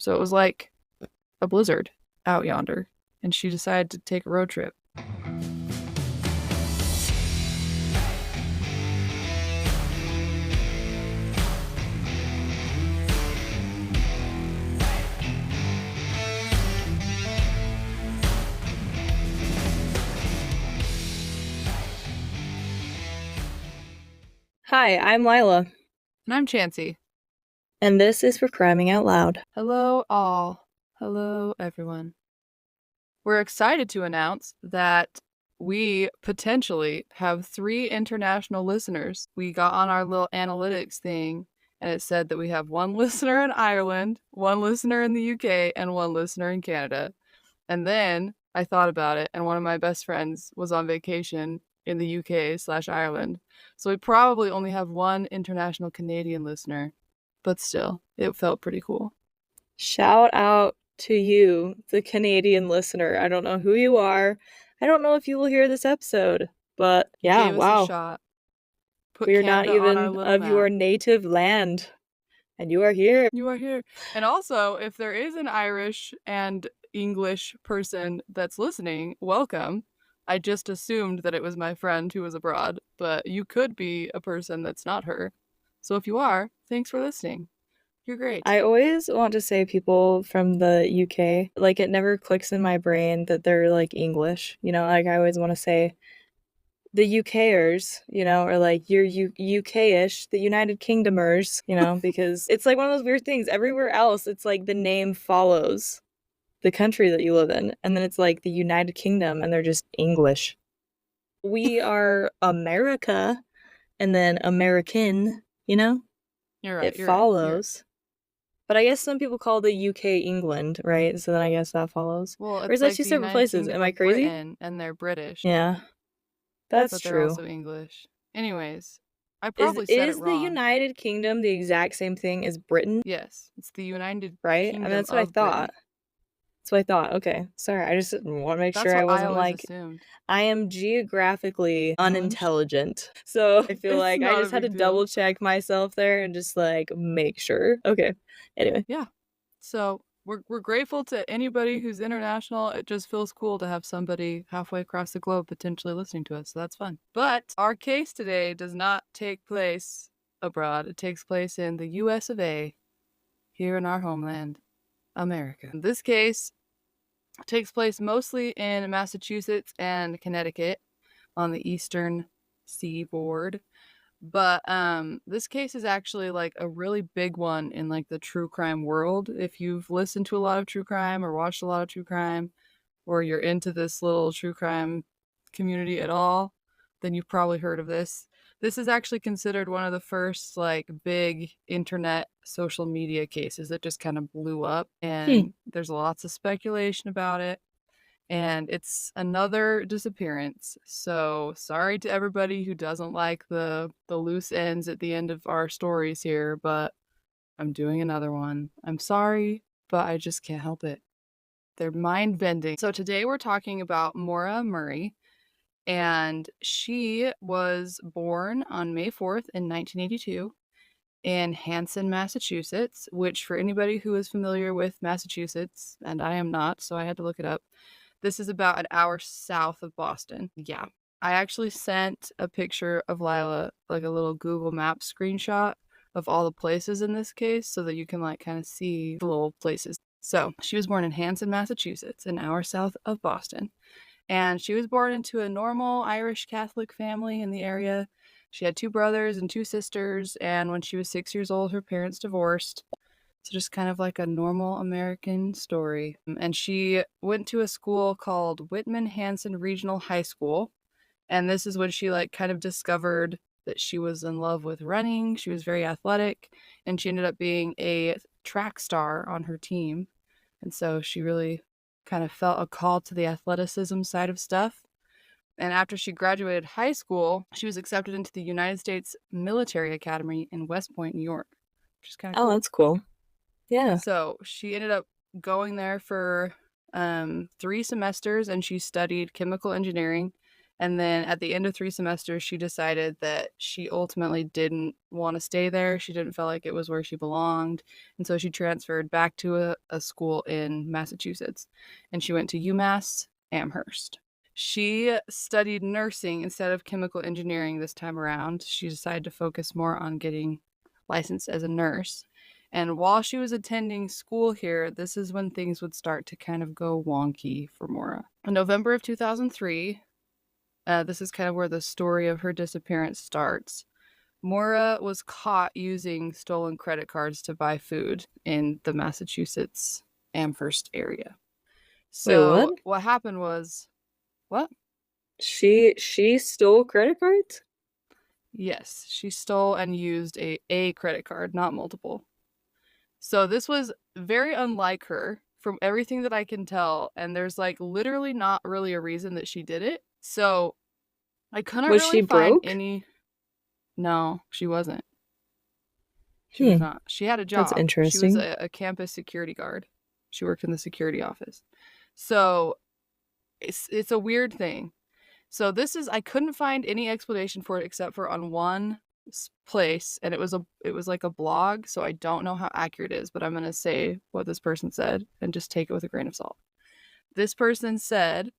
So it was like a blizzard out yonder, and she decided to take a road trip. Hi, I'm Lila, And I'm Chansey. and this is for Criming Out Loud. Hello, all. Hello, everyone. We're excited to announce that we potentially have 3 international listeners. We got on our little analytics thing, and it said that we have 1 listener in Ireland, 1 listener in the UK, and 1 listener in Canada. And then I thought about it, and one of my best friends was on vacation in the UK/Ireland. So we probably only have 1 international Canadian listener, but still, it felt pretty cool. Shout out to you, the Canadian listener. I don't know who you are. I don't know if you will hear this episode, but You yeah, gave us a wow. shot. Put We are not Canada on our even little of map. your native land, and you are here. You are here. And also, if there is an Irish and English person that's listening, welcome. I just assumed that it was my friend who was abroad, but you could be a person that's not her. So if you are, thanks for listening. You're great. I always want to say people from the UK, like it never clicks in my brain that they're like English. Like I always want to say the UKers, or like you're UK-ish, the United Kingdomers, because it's like one of those weird things. Everywhere else, it's like the name follows the country that you live in, and then it's like the United Kingdom, and they're just English. We are America, and then American, You're right. it You're right. You're right. follows. But I guess some people call the UK England, right? So then I guess that follows. Well, Or is it's that like two the separate United places? Kingdom Am I of crazy? Britain, and they're British, Yeah, that's but they're true. also English. Anyways, I Is probably said it is the wrong. United Kingdom the exact same thing as Britain, Yes, it's the United right? I mean, Kingdom that's what I of thought. Britain. That's what I thought. Okay. Sorry. I just want to make That's sure I what I wasn't always like assumed. I am geographically Challenged? unintelligent. So I feel It's like I not a just had to big deal. double check myself there and just like make sure. Okay. Anyway. Yeah. So we're grateful to anybody who's international. It just feels cool to have somebody halfway across the globe potentially listening to us. So that's fun. But our case today does not take place abroad. It takes place in the US of A, here in our homeland, America. This case takes place mostly in Massachusetts and Connecticut on the eastern seaboard. But this case is actually like a really big one in like the true crime world. If you've listened to a lot of true crime or watched a lot of true crime, or you're into this little true crime community at all, then you've probably heard of this. This is actually considered one of the first like big internet social media cases that just kind of blew up, Hmm. and there's lots of speculation about it, and it's another disappearance. So sorry to everybody who doesn't like the loose ends at the end of our stories here, but I'm doing another one. I'm sorry, but I just can't help it. They're mind bending. So today we're talking about Maura Murray, and she was born on May 4th in 1982 in Hanson, Massachusetts, which for anybody who is familiar with Massachusetts, and I am not, so I had to look it up, this is about an hour south of Boston. Yeah. I actually sent a picture of Lila, like a little Google Maps screenshot of all the places in this case so that you can like kind of see the little places. So she was born in Hanson, Massachusetts, an hour south of Boston. And she was born into a normal Irish Catholic family in the area. She had 2 brothers and 2 sisters, and when she was 6 years old, her parents divorced. So just kind of like a normal American story. And she went to a school called Whitman Hanson Regional High School. And this is when she like kind of discovered that she was in love with running. She was very athletic, and she ended up being a track star on her team. And so she really kind of felt a call to the athleticism side of stuff. And after she graduated high school, she was accepted into the United States Military Academy in West Point, New York, which is kind of Oh, cool. that's cool. Yeah. So she ended up going there for 3 semesters, and she studied chemical engineering. And then at the end of 3 semesters, she decided that she ultimately didn't want to stay there. She didn't feel like it was where she belonged. And so she transferred back to a school in Massachusetts. And she went to UMass Amherst. She studied nursing instead of chemical engineering this time around. She decided to focus more on getting licensed as a nurse. And while she was attending school here, this is when things would start to kind of go wonky for Maura. In November of 2003, this is kind of where the story of her disappearance starts. Maura was caught using stolen credit cards to buy food in the Massachusetts Amherst area. Wait, what? So what happened was, what? She stole credit cards? Yes, she stole and used a credit card, not multiple. So this was very unlike her from everything that I can tell. And there's like literally not really a reason that she did it. So I couldn't Was she really find broke? any. No, she wasn't. She was Hmm, not. She had a that's job. She was interesting. a campus security guard. She worked in the security office. So it's a weird thing. So this is I couldn't find any explanation for it except for on one place, and it was like a blog, so I don't know how accurate it is, but I'm going to say what this person said and just take it with a grain of salt. This person said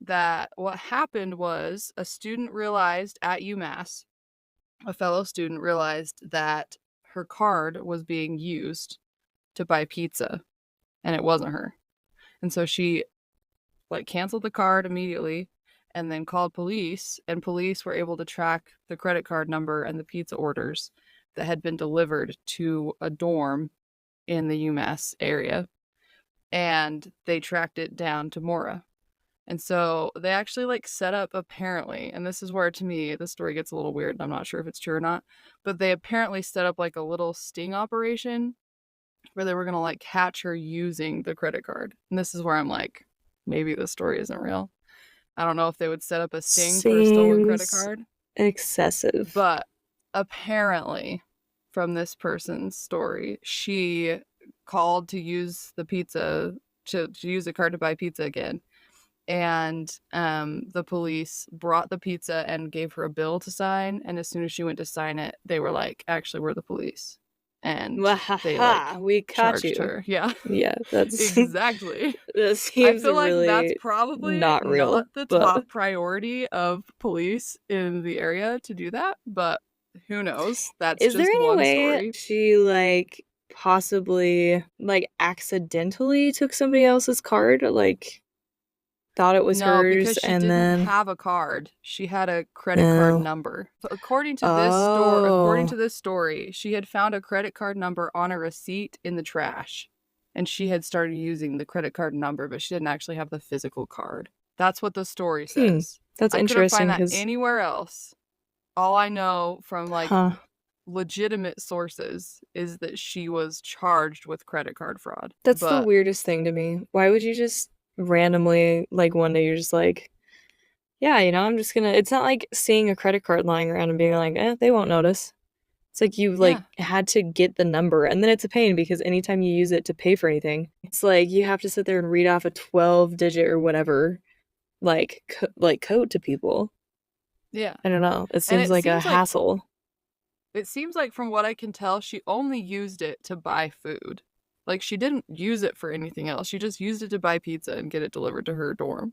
that what happened was a student realized at UMass, a fellow student realized that her card was being used to buy pizza and it wasn't her. And so she like canceled the card immediately and then called police, and police were able to track the credit card number and the pizza orders that had been delivered to a dorm in the UMass area, and they tracked it down to Maura. And so they actually like set up apparently, and this is where to me the story gets a little weird and I'm not sure if it's true or not, but they apparently set up like a little sting operation where they were going to like catch her using the credit card. And this is where I'm like, maybe the story isn't real. I don't know if they would set up a sting for a stolen credit Seems card, excessive. but apparently, from this person's story, she called to use the pizza to use the card to buy pizza again, and the police brought the pizza and gave her a bill to sign. And as soon as she went to sign it, they were like, "Actually, we're the police," and they Wahaha, like we caught charged you. her. Yeah, Yeah, that's exactly. that I seems feel like that's really probably not not real, the but top priority of police in the area to do that, but who knows? That's is there just any one way story. she like possibly like accidentally took somebody else's card? Like thought it was No, hers because she and didn't then have a card. She had a credit card oh. number. But according Oh. to this story, she had found a credit card number on a receipt in the trash. And she had started using the credit card number, but she didn't actually have the physical card. That's what the story Hmm. says. That's I couldn't find interesting that because anywhere else. All I know from like huh. legitimate sources is that she was charged with credit card fraud. That's the But weirdest thing to me. Why would you just randomly, like one day you're just like, yeah, I'm just gonna, it's not like seeing a credit card lying around and being like, they won't notice. It's like you like yeah, had to get the number and then it's a pain because anytime you use it to pay for anything, it's like you have to sit there and read off a 12 digit or whatever like like code to people. yeah. I don't know. It And seems like a hassle. it seems like from what I can tell, she only used it to buy food. Like she didn't use it for anything else. She just used it to buy pizza and get it delivered to her dorm.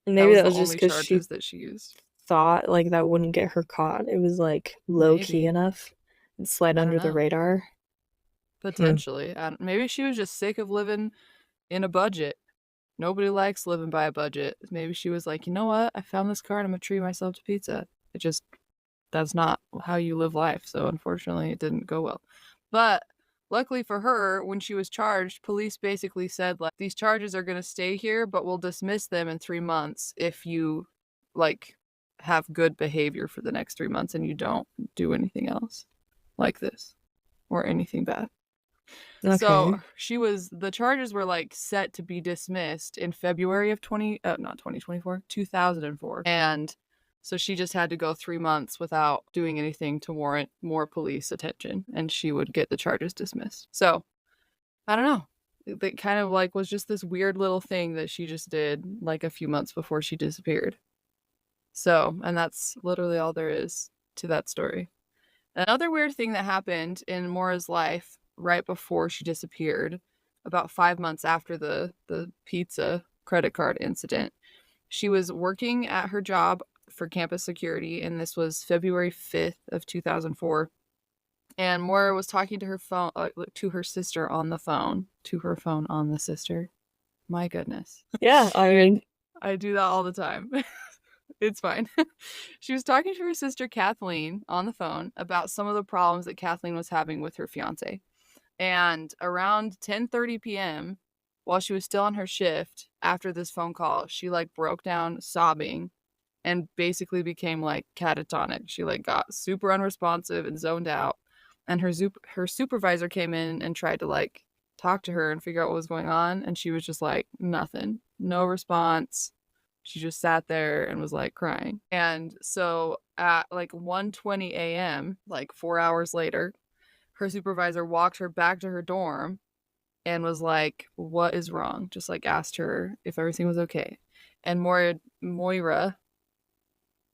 And That maybe was that the was just only because she charges that she used. thought like that wouldn't get her caught. It was like low key Maybe. enough and slide I don't under the know. radar. Hmm. Potentially. Maybe she was just sick of living in a budget. Nobody likes living by a budget. Maybe she was like, you know what? I found this card. I'm going to treat myself to pizza. It just, that's not how you live life. So unfortunately, it didn't go well. But luckily for her, when she was charged, police basically said, like, these charges are going to stay here, but we'll dismiss them in 3 months if you, like, have good behavior for the next 3 months and you don't do anything else like this or anything bad. So Okay. the charges were like set to be dismissed in February of not 2024, 2004. And so she just had to go 3 months without doing anything to warrant more police attention and she would get the charges dismissed. So I don't know. It kind of like was just this weird little thing that she just did like a few months before she disappeared. So, and that's literally all there is to that story. Another weird thing that happened in Maura's life right before she disappeared, about 5 months after the pizza credit card incident, she was working at her job for campus security, and this was February 5th of 2004. And Maura was talking to her phone, to her sister on the phone, to her phone on the sister. My goodness. Yeah, I mean, I do that all the time. It's fine. She was talking to her sister Kathleen on the phone about some of the problems that Kathleen was having with her fiance. And around 10:30 p.m., while she was still on her shift after this phone call, she like broke down sobbing and basically became like catatonic. She like got super unresponsive and zoned out. And her supervisor came in and tried to like talk to her and figure out what was going on, and she was just like nothing. No response. She just sat there and was like crying. And so at like 1:20 a.m., like 4 hours later, her supervisor walked her back to her dorm and was like, "What is wrong?" Just like asked her if everything was okay. And Moira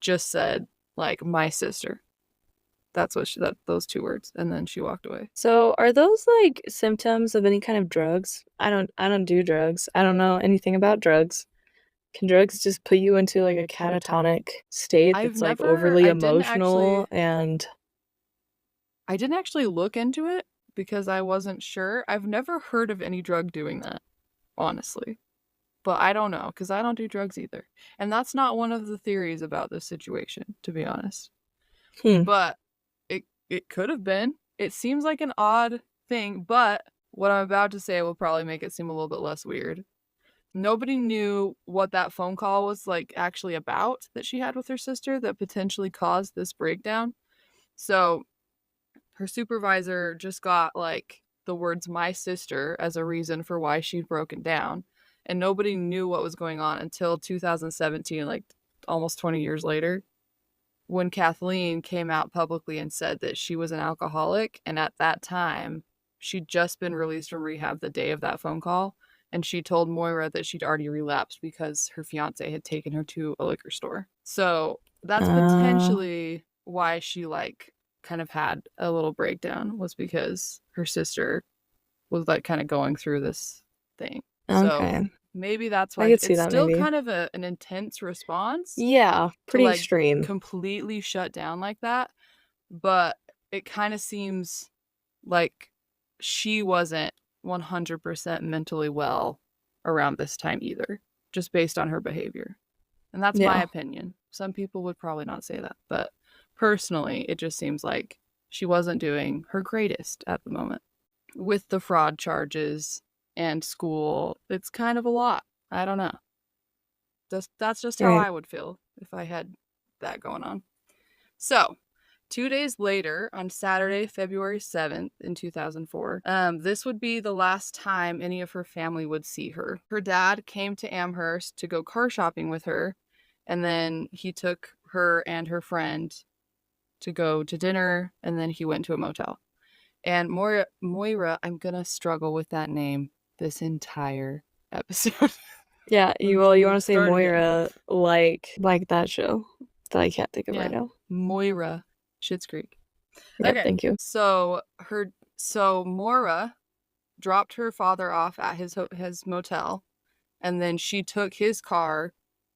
just said like my sister. That's what she that those two words, and then she walked away. so are those like symptoms of any kind of drugs? I don't do drugs. I don't know anything about drugs. Can drugs just put you into like a catatonic state I've that's like never overly emotional and I didn't actually look into it because I wasn't sure. I've never heard of any drug doing that, honestly. But I don't know because I don't do drugs either. And that's not one of the theories about this situation, to be honest. hmm. But it could have been. It seems like an odd thing, but what I'm about to say will probably make it seem a little bit less weird. Nobody knew what that phone call was like actually about that she had with her sister that potentially caused this breakdown. So her supervisor just got like the words my sister as a reason for why she'd broken down. And nobody knew what was going on until 2017, like almost 20 years later, when Kathleen came out publicly and said that she was an alcoholic. And at that time, she'd just been released from rehab the day of that phone call. And she told Moira that she'd already relapsed because her fiance had taken her to a liquor store. So that's Uh, potentially why she like kind of had a little breakdown, was because her sister was like kind of going through this thing. So okay. maybe that's I why could see it's that still maybe. kind of an intense response Yeah, to pretty like extreme. completely shut down like that, but it kind of seems like she wasn't 100% mentally well around this time either, just based on her behavior. And that's my Yeah. opinion. Some people would probably not say that, but personally, it just seems like she wasn't doing her greatest at the moment. With the fraud charges and school, it's kind of a lot. I don't know. That's just how Right. I would feel if I had that going on. So, 2 days later, on Saturday, February 7th, in 2004, this would be the last time any of her family would see her. Her dad came to Amherst to go car shopping with her, and then he took her and her friend to go to dinner, and then he went to a motel. And Moira, I'm gonna struggle with that name this entire episode. Yeah, I'm you gonna want to say start again. Moira like that show that I can't think of right Yeah, now. Moira, Schitt's Creek. Yep, Okay, thank you. so Maura dropped her father off at his motel, and then she took his car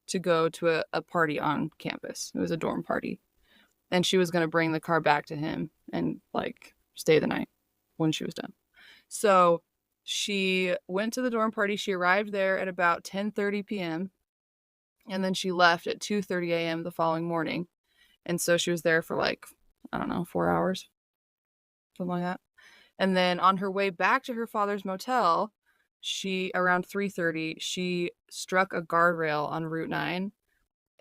to go to a party on campus. It was a dorm party, and she was going to bring the car back to him and like stay the night when she was done. So she went to the dorm party. She arrived there at about 10:30 p.m. and then she left at 2:30 a.m. the following morning. And so she was there for like, I don't know, 4 hours, something like that. And then on her way back to her father's motel, she around 3:30, she struck a guardrail on Route 9,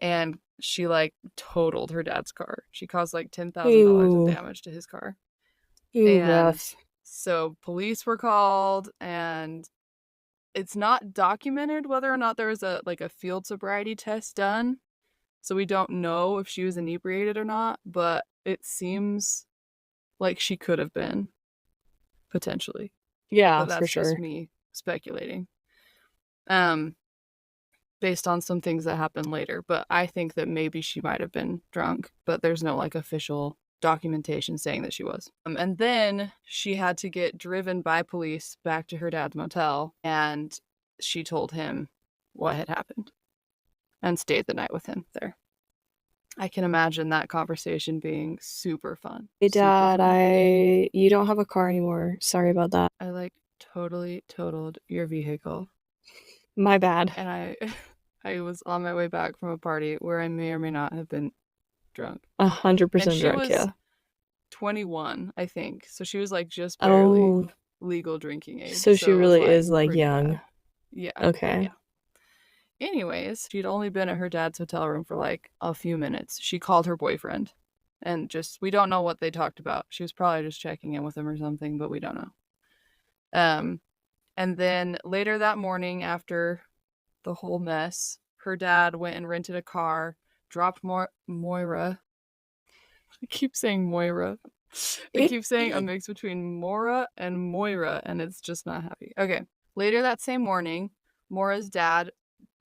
and she like totaled her dad's car. She caused like $10,000 of Ooh, damage to his car. ooh, And rough. so police were called, and it's not documented whether or not there was a field sobriety test done. So we don't know if she was inebriated or not, but it seems like she could have been, potentially. Yeah, But for that's just sure. me speculating. Um based on some things that happened later. But I think that maybe she might have been drunk, but there's no like official documentation saying that she was. And then she had to get driven by police back to her dad's motel, and she told him what had happened and stayed the night with him there. I can imagine that conversation being super fun. Hey Super Dad, fun. you don't have a car anymore. Sorry about that. I like totally totaled your vehicle. My bad. And I was on my way back from a party where I may or may not have been drunk. And 100% she drunk, was yeah. 21, I think. So she was like just barely Oh, legal drinking age. so she So it was really like is like pretty young. bad. Yeah. Okay. Yeah. Anyways, she'd only been at her dad's hotel room for like a few minutes. She called her boyfriend and just, we don't know what they talked about. She was probably just checking in with him or something, but we don't know. And then later that morning, after the whole mess, her dad went and rented a car, dropped Moira. I keep saying Moira. I keep saying a mix between Maura and Moira, and it's just not happy. Okay. Later that same morning, Maura's dad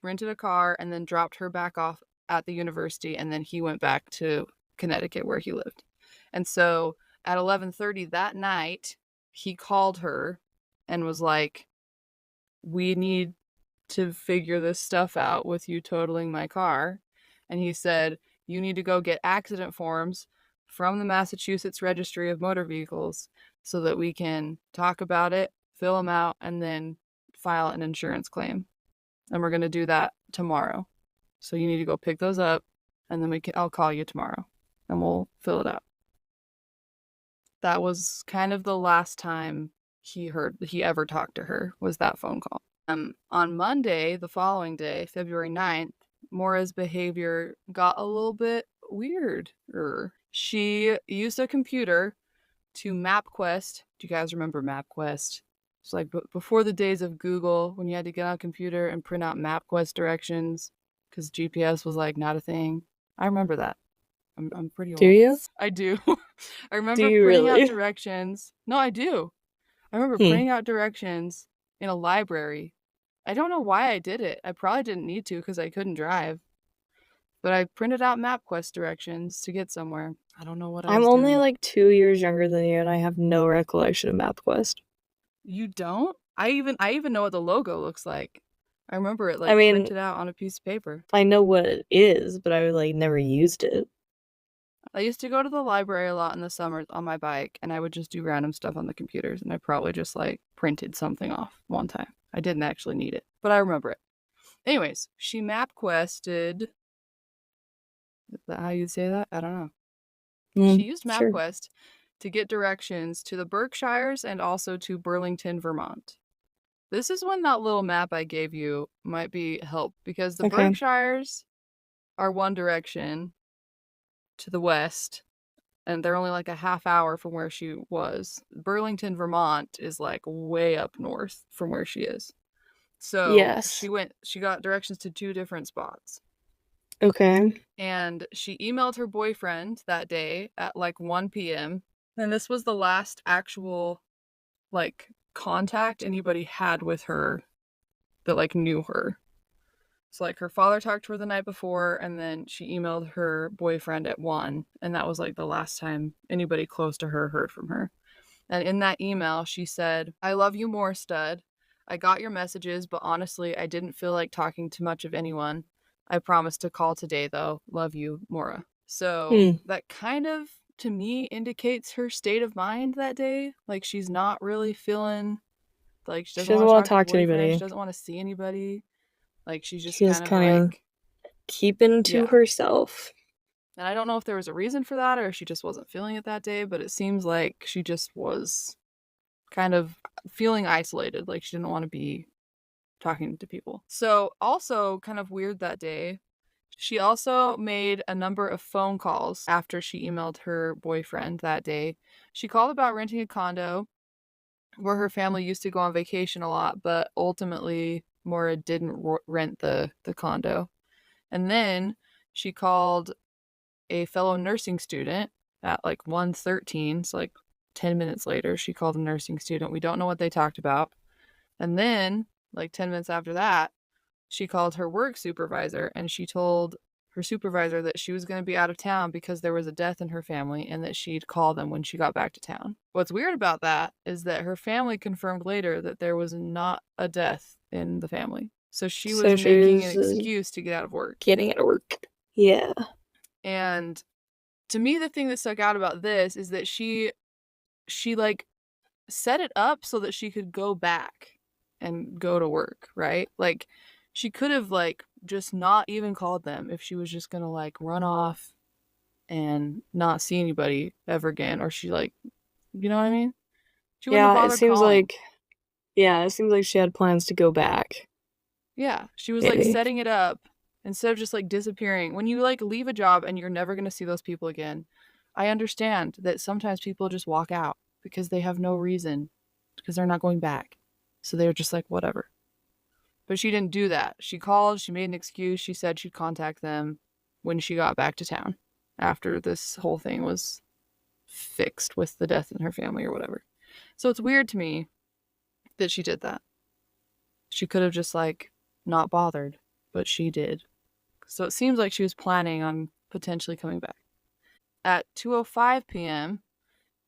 rented a car and then dropped her back off at the university, and then he went back to Connecticut where he lived. And so at 11:30 that night, he called her and was like, "We need to figure this stuff out with you totaling my car." And he said, "You need to go get accident forms from the Massachusetts Registry of Motor Vehicles so that we can talk about it, fill them out, and then file an insurance claim. And we're going to do that tomorrow. So you need to go pick those up, and then I'll call you tomorrow and we'll fill it out." That was kind of the last time he ever talked to her, was that phone call. On Monday, the following day, February 9th, Maura's behavior got a little bit weirder. She used a computer to MapQuest. Do you guys remember MapQuest? It's like before the days of Google, when you had to get on a computer and print out MapQuest directions because GPS was like not a thing. I remember that. I'm pretty Do old. you? I do. I Do remember you printing out really? directions. No, I do. I remember Hmm. printing out directions in a library. I don't know why I did it. I probably didn't need to because I couldn't drive. But I printed out MapQuest directions to get somewhere. I don't know what I I'm was only doing. like 2 years younger than you, and I have no recollection of MapQuest. You don't? I even know what the logo looks like. I remember it I like mean, printed out on a piece of paper. I know what it is, but I like never used it. I used to go to the library a lot in the summers on my bike, and I would just do random stuff on the computers, and I probably just like printed something off one time. I didn't actually need it, but I remember it. Anyways, she MapQuested. Is that how you say that? I don't know. She used Sure. MapQuest to get directions to the Berkshires and also to Burlington, Vermont. This is when that little map I gave you might be help, because the Okay. Berkshires are one direction to the west, and they're only like a half hour from where she was. Burlington, Vermont is like way up north from where she is. So Yes. she got directions to two different spots. Okay. And she emailed her boyfriend that day at like 1 p.m. And this was the last actual like contact anybody had with her that like knew her. So like her father talked to her the night before, and then she emailed her boyfriend at 1, and that was like the last time anybody close to her heard from her. And in that email, she said, "I love you more, stud. I got your messages, but honestly, I didn't feel like talking to much of anyone. I promised to call today, though. Love you, Maura." So Hmm. that kind of, to me, indicates her state of mind that day. Like she's not really feeling like she She doesn't doesn't want to want talk to to her talk to boyfriend. She anybody. doesn't want to see anybody. Like she's just She's kind of kind of like, keeping to yeah. herself. And I don't know if there was a reason for that or if she just wasn't feeling it that day, but it seems like she just was kind of feeling isolated, like she didn't want to be talking to people. So, also kind of weird that day, she also made a number of phone calls after she emailed her boyfriend that day. She called about renting a condo where her family used to go on vacation a lot, but ultimately Maura didn't rent the condo. And then she called a fellow nursing student at like 1:13, so like 10 minutes later she called a nursing student. We don't know what they talked about. And then like 10 minutes after that, she called her work supervisor and she told her supervisor that she was going to be out of town because there was a death in her family and that she'd call them when she got back to town. What's weird about that is that her family confirmed later that there was not a death in the family. So she was So she making an was excuse to get out of work. getting out of work. Yeah. And to me, the thing that stuck out about this is that she like set it up so that she could go back and go to work, right? Like she could have like just not even called them if she was just gonna like run off and not see anybody ever again, or she like, you know what I mean? She wouldn't have Yeah, bothered calling. it seems like she had plans to go back, Yeah, she was like maybe. setting it up instead of just like disappearing. When you like leave a job and you're never gonna see those people again, I understand that sometimes people just walk out because they have no reason because they're not going back. So they're just like, whatever. But she didn't do that. She called, she made an excuse, she said she'd contact them when she got back to town after this whole thing was fixed with the death in her family or whatever. So it's weird to me that she did that. She could have just like not bothered, but she did. So it seems like she was planning on potentially coming back. At 2:05 p.m.,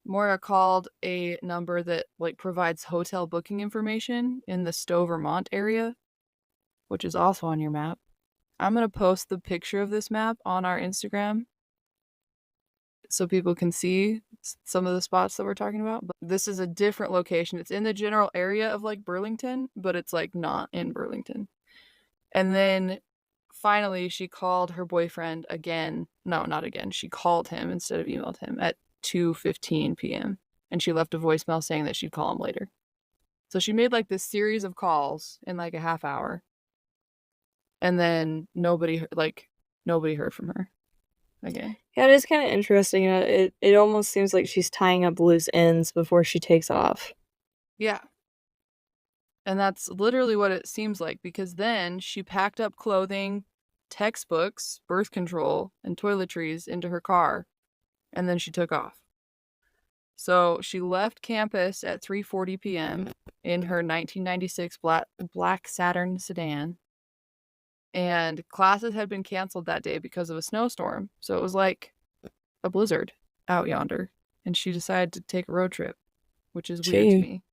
Moira called a number that like provides hotel booking information in the Stowe, Vermont area, which is also on your map. I'm going to post the picture of this map on our Instagram so people can see some of the spots that we're talking about. But this is a different location. It's in the general area of like Burlington, but it's like not in Burlington. And then finally she called her boyfriend again. No, not again. She called him instead of emailed him at 2:15 p.m. and she left a voicemail saying that she'd call him later. So she made like this series of calls in like a half hour. And then nobody heard from her again. Yeah, it is kind of interesting. It almost seems like she's tying up loose ends before she takes off. Yeah. And that's literally what it seems like because then she packed up clothing, textbooks, birth control, and toiletries into her car and then she took off. So she left campus at 3:40 p.m. in her 1996 black Saturn sedan. And classes had been canceled that day because of a snowstorm. So it was like a blizzard out yonder. And she decided to take a road trip, which is weird to Gee. me.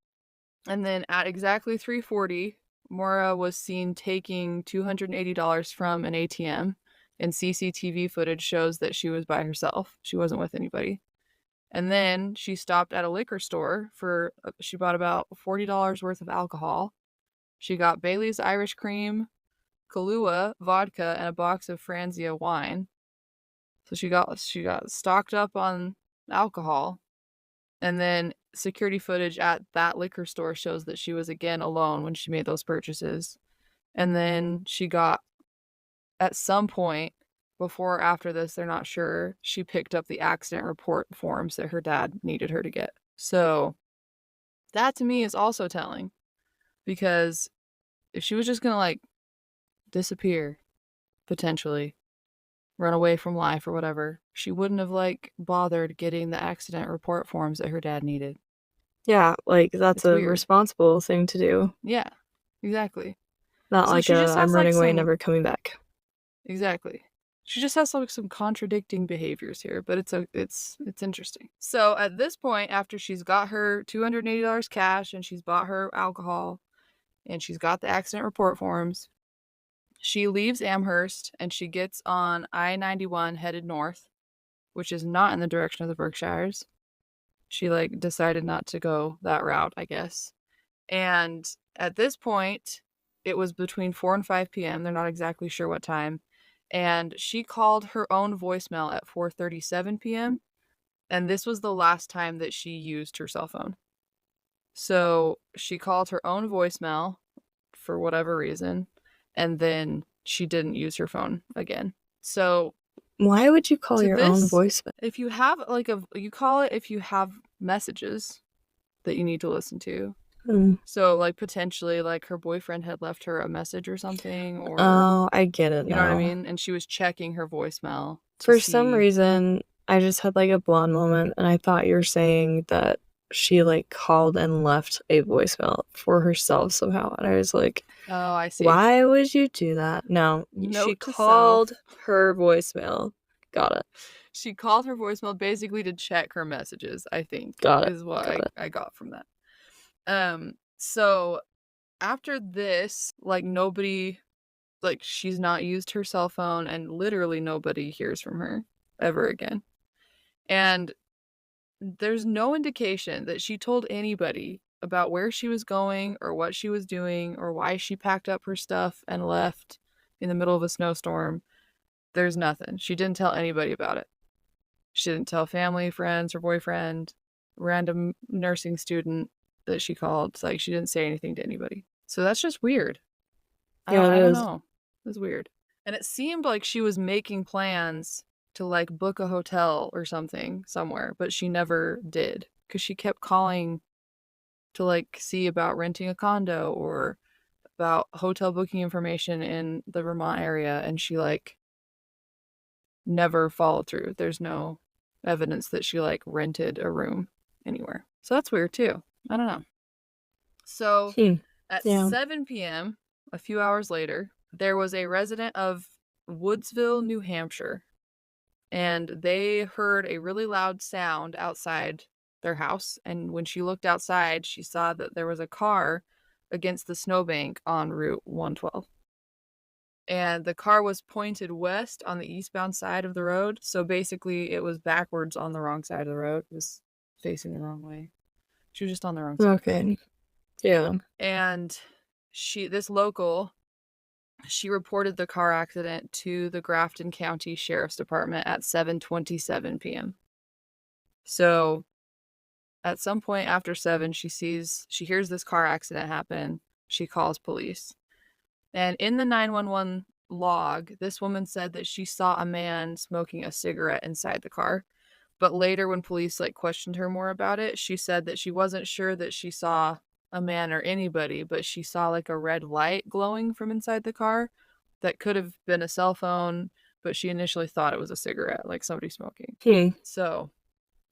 And then at exactly 3:40, Maura was seen taking $280 from an ATM, and CCTV footage shows that she was by herself. She wasn't with anybody. And then she stopped at a liquor store she bought about $40 worth of alcohol. She got Bailey's Irish Cream, Kahlua vodka, and a box of Franzia wine. So she got stocked up on alcohol. And then security footage at that liquor store shows that she was again alone when she made those purchases. And then she got, at some point, before or after this, they're not sure, she picked up the accident report forms that her dad needed her to get. So that to me is also telling because if she was just gonna like disappear, potentially, run away from life or whatever, she wouldn't have like bothered getting the accident report forms that her dad needed. Yeah, like that's It's a weird. responsible thing to do. Yeah, exactly. Not So like she a just I'm has like running away, some never coming back. exactly. She just has like some contradicting behaviors here, but it's interesting. So at this point, after she's got her $280 cash and she's bought her alcohol and she's got the accident report forms, she leaves Amherst and she gets on I-91 headed north, which is not in the direction of the Berkshires. She like decided not to go that route, I guess. And at this point, it was between 4 and 5 p.m. They're not exactly sure what time. And she called her own voicemail at 4:37 p.m. And this was the last time that she used her cell phone. So she called her own voicemail for whatever reason, and then she didn't use her phone again. So Why would you call to your own this, voicemail? if you have like you call it if you have messages that you need to listen to. Hmm. So like potentially like her boyfriend had left her a message or something, or Oh, I get it you know what I now. mean? And she was checking her voicemail to For some see. reason, I just had like a blonde moment and I thought you were saying that she like called and left a voicemail for herself somehow. And I was like, Oh, I see. why would you do that? No, she Note to called self. her voicemail. Got it. She called her voicemail basically to check her messages, I think, Got it. is what Got it. I got from that. So after this, like nobody, like she's not used her cell phone and literally nobody hears from her ever again. And there's no indication that she told anybody about where she was going or what she was doing or why she packed up her stuff and left in the middle of a snowstorm. There's nothing. She didn't tell anybody about it. She didn't tell family, friends, her boyfriend, random nursing student that she called. Like she didn't say anything to anybody. So that's just weird. Yeah, I it don't is. know. It was weird. And it seemed like she was making plans to like book a hotel or something somewhere, but she never did because she kept calling to like see about renting a condo or about hotel booking information in the Vermont area, and she like never followed through. There's no evidence that she like rented a room anywhere. So that's weird too. I don't know. So Hmm. at Yeah. 7 p.m., a few hours later, there was a resident of Woodsville, New Hampshire, and they heard a really loud sound outside their house. And when she looked outside, she saw that there was a car against the snowbank on Route 112. And the car was pointed west on the eastbound side of the road. So basically, it was backwards on the wrong side of the road. It was facing the wrong way. She was just on the wrong side. Okay. Yeah. And this local, she reported the car accident to the Grafton County Sheriff's Department at 7:27 p.m. So at some point after 7, she hears this car accident happen. She calls police. And in the 911 log, this woman said that she saw a man smoking a cigarette inside the car. But later when police like questioned her more about it, she said that she wasn't sure that she saw a man or anybody, but she saw like a red light glowing from inside the car that could have been a cell phone, but she initially thought it was a cigarette, like somebody smoking. Hmm. So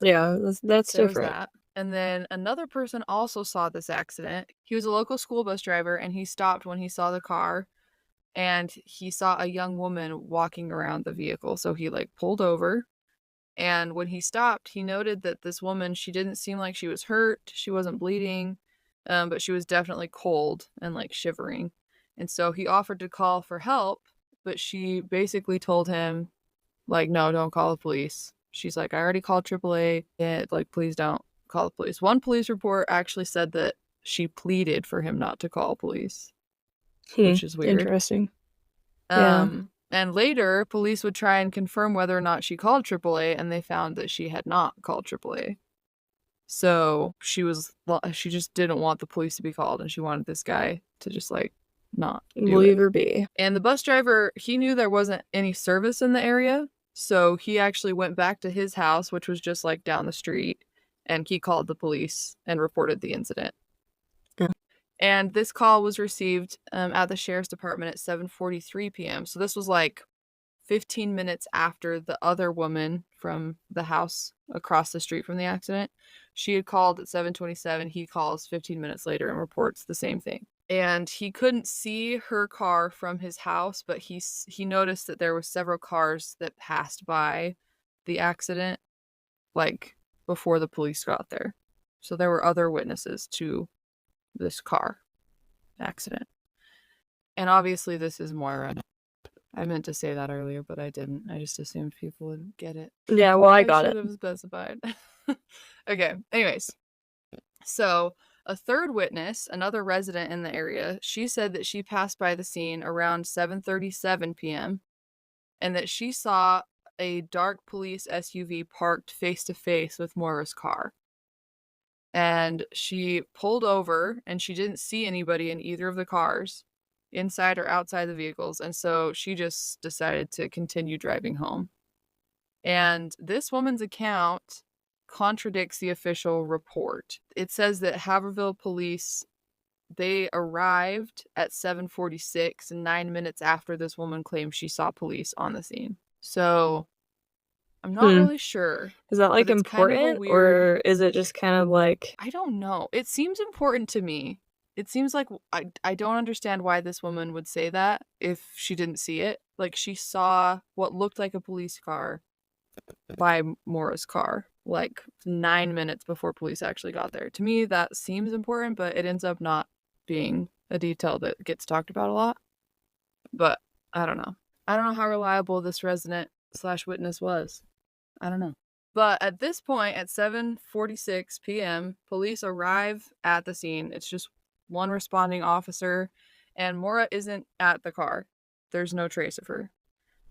Yeah, that's there was different. that. And then another person also saw this accident. He was a local school bus driver and he stopped when he saw the car and he saw a young woman walking around the vehicle. So he like pulled over. And when he stopped, he noted that this woman, she didn't seem like she was hurt. She wasn't bleeding, but she was definitely cold and like shivering. And so he offered to call for help, but she basically told him, like, no, don't call the police. She's like, I already called AAA. And like, please don't call the police. One police report actually said that she pleaded for him not to call police, Hmm. which is weird. Interesting. Yeah. And later, police would try and confirm whether or not she called AAA, and they found that she had not called AAA. So she just didn't want the police to be called, and she wanted this guy to just like not do it. Leave her be. And the bus driver, he knew there wasn't any service in the area, so he actually went back to his house, which was just like down the street, and he called the police and reported the incident. Yeah. And this call was received at the sheriff's department at 7:43 p.m. So this was like 15 minutes after the other woman from the house across the street from the accident. She had called at 7:27. He calls 15 minutes later and reports the same thing. And he couldn't see her car from his house, but he noticed that there were several cars that passed by the accident, like before the police got there. So there were other witnesses to this car accident. And obviously this is Moira. I meant to say that earlier, but I didn't. I just assumed people would get it. Yeah, well, I got should it. have specified. Okay, anyways. So a third witness, another resident in the area, she said that she passed by the scene around 7:37 p.m. and that she saw a dark police SUV parked face to face with Moira's car. And she pulled over and she didn't see anybody in either of the cars, inside or outside the vehicles. And so she just decided to continue driving home. And this woman's account contradicts the official report. It says that Haverhill police, they arrived at 7:46, 9 minutes after this woman claimed she saw police on the scene. So I'm not Hmm. really sure, Is that but like it's kind of a important weird. or is it just kind of like I don't know. It seems important to me. It seems like I don't understand why this woman would say that if she didn't see it. Like she saw what looked like a police car by Maura's car like 9 minutes before police actually got there. To me, that seems important, but it ends up not being a detail that gets talked about a lot. But I don't know. I don't know how reliable this resident slash witness was. I don't know. But at this point, at 7:46 p.m., police arrive at the scene. It's just one responding officer, and Maura isn't at the car. There's no trace of her.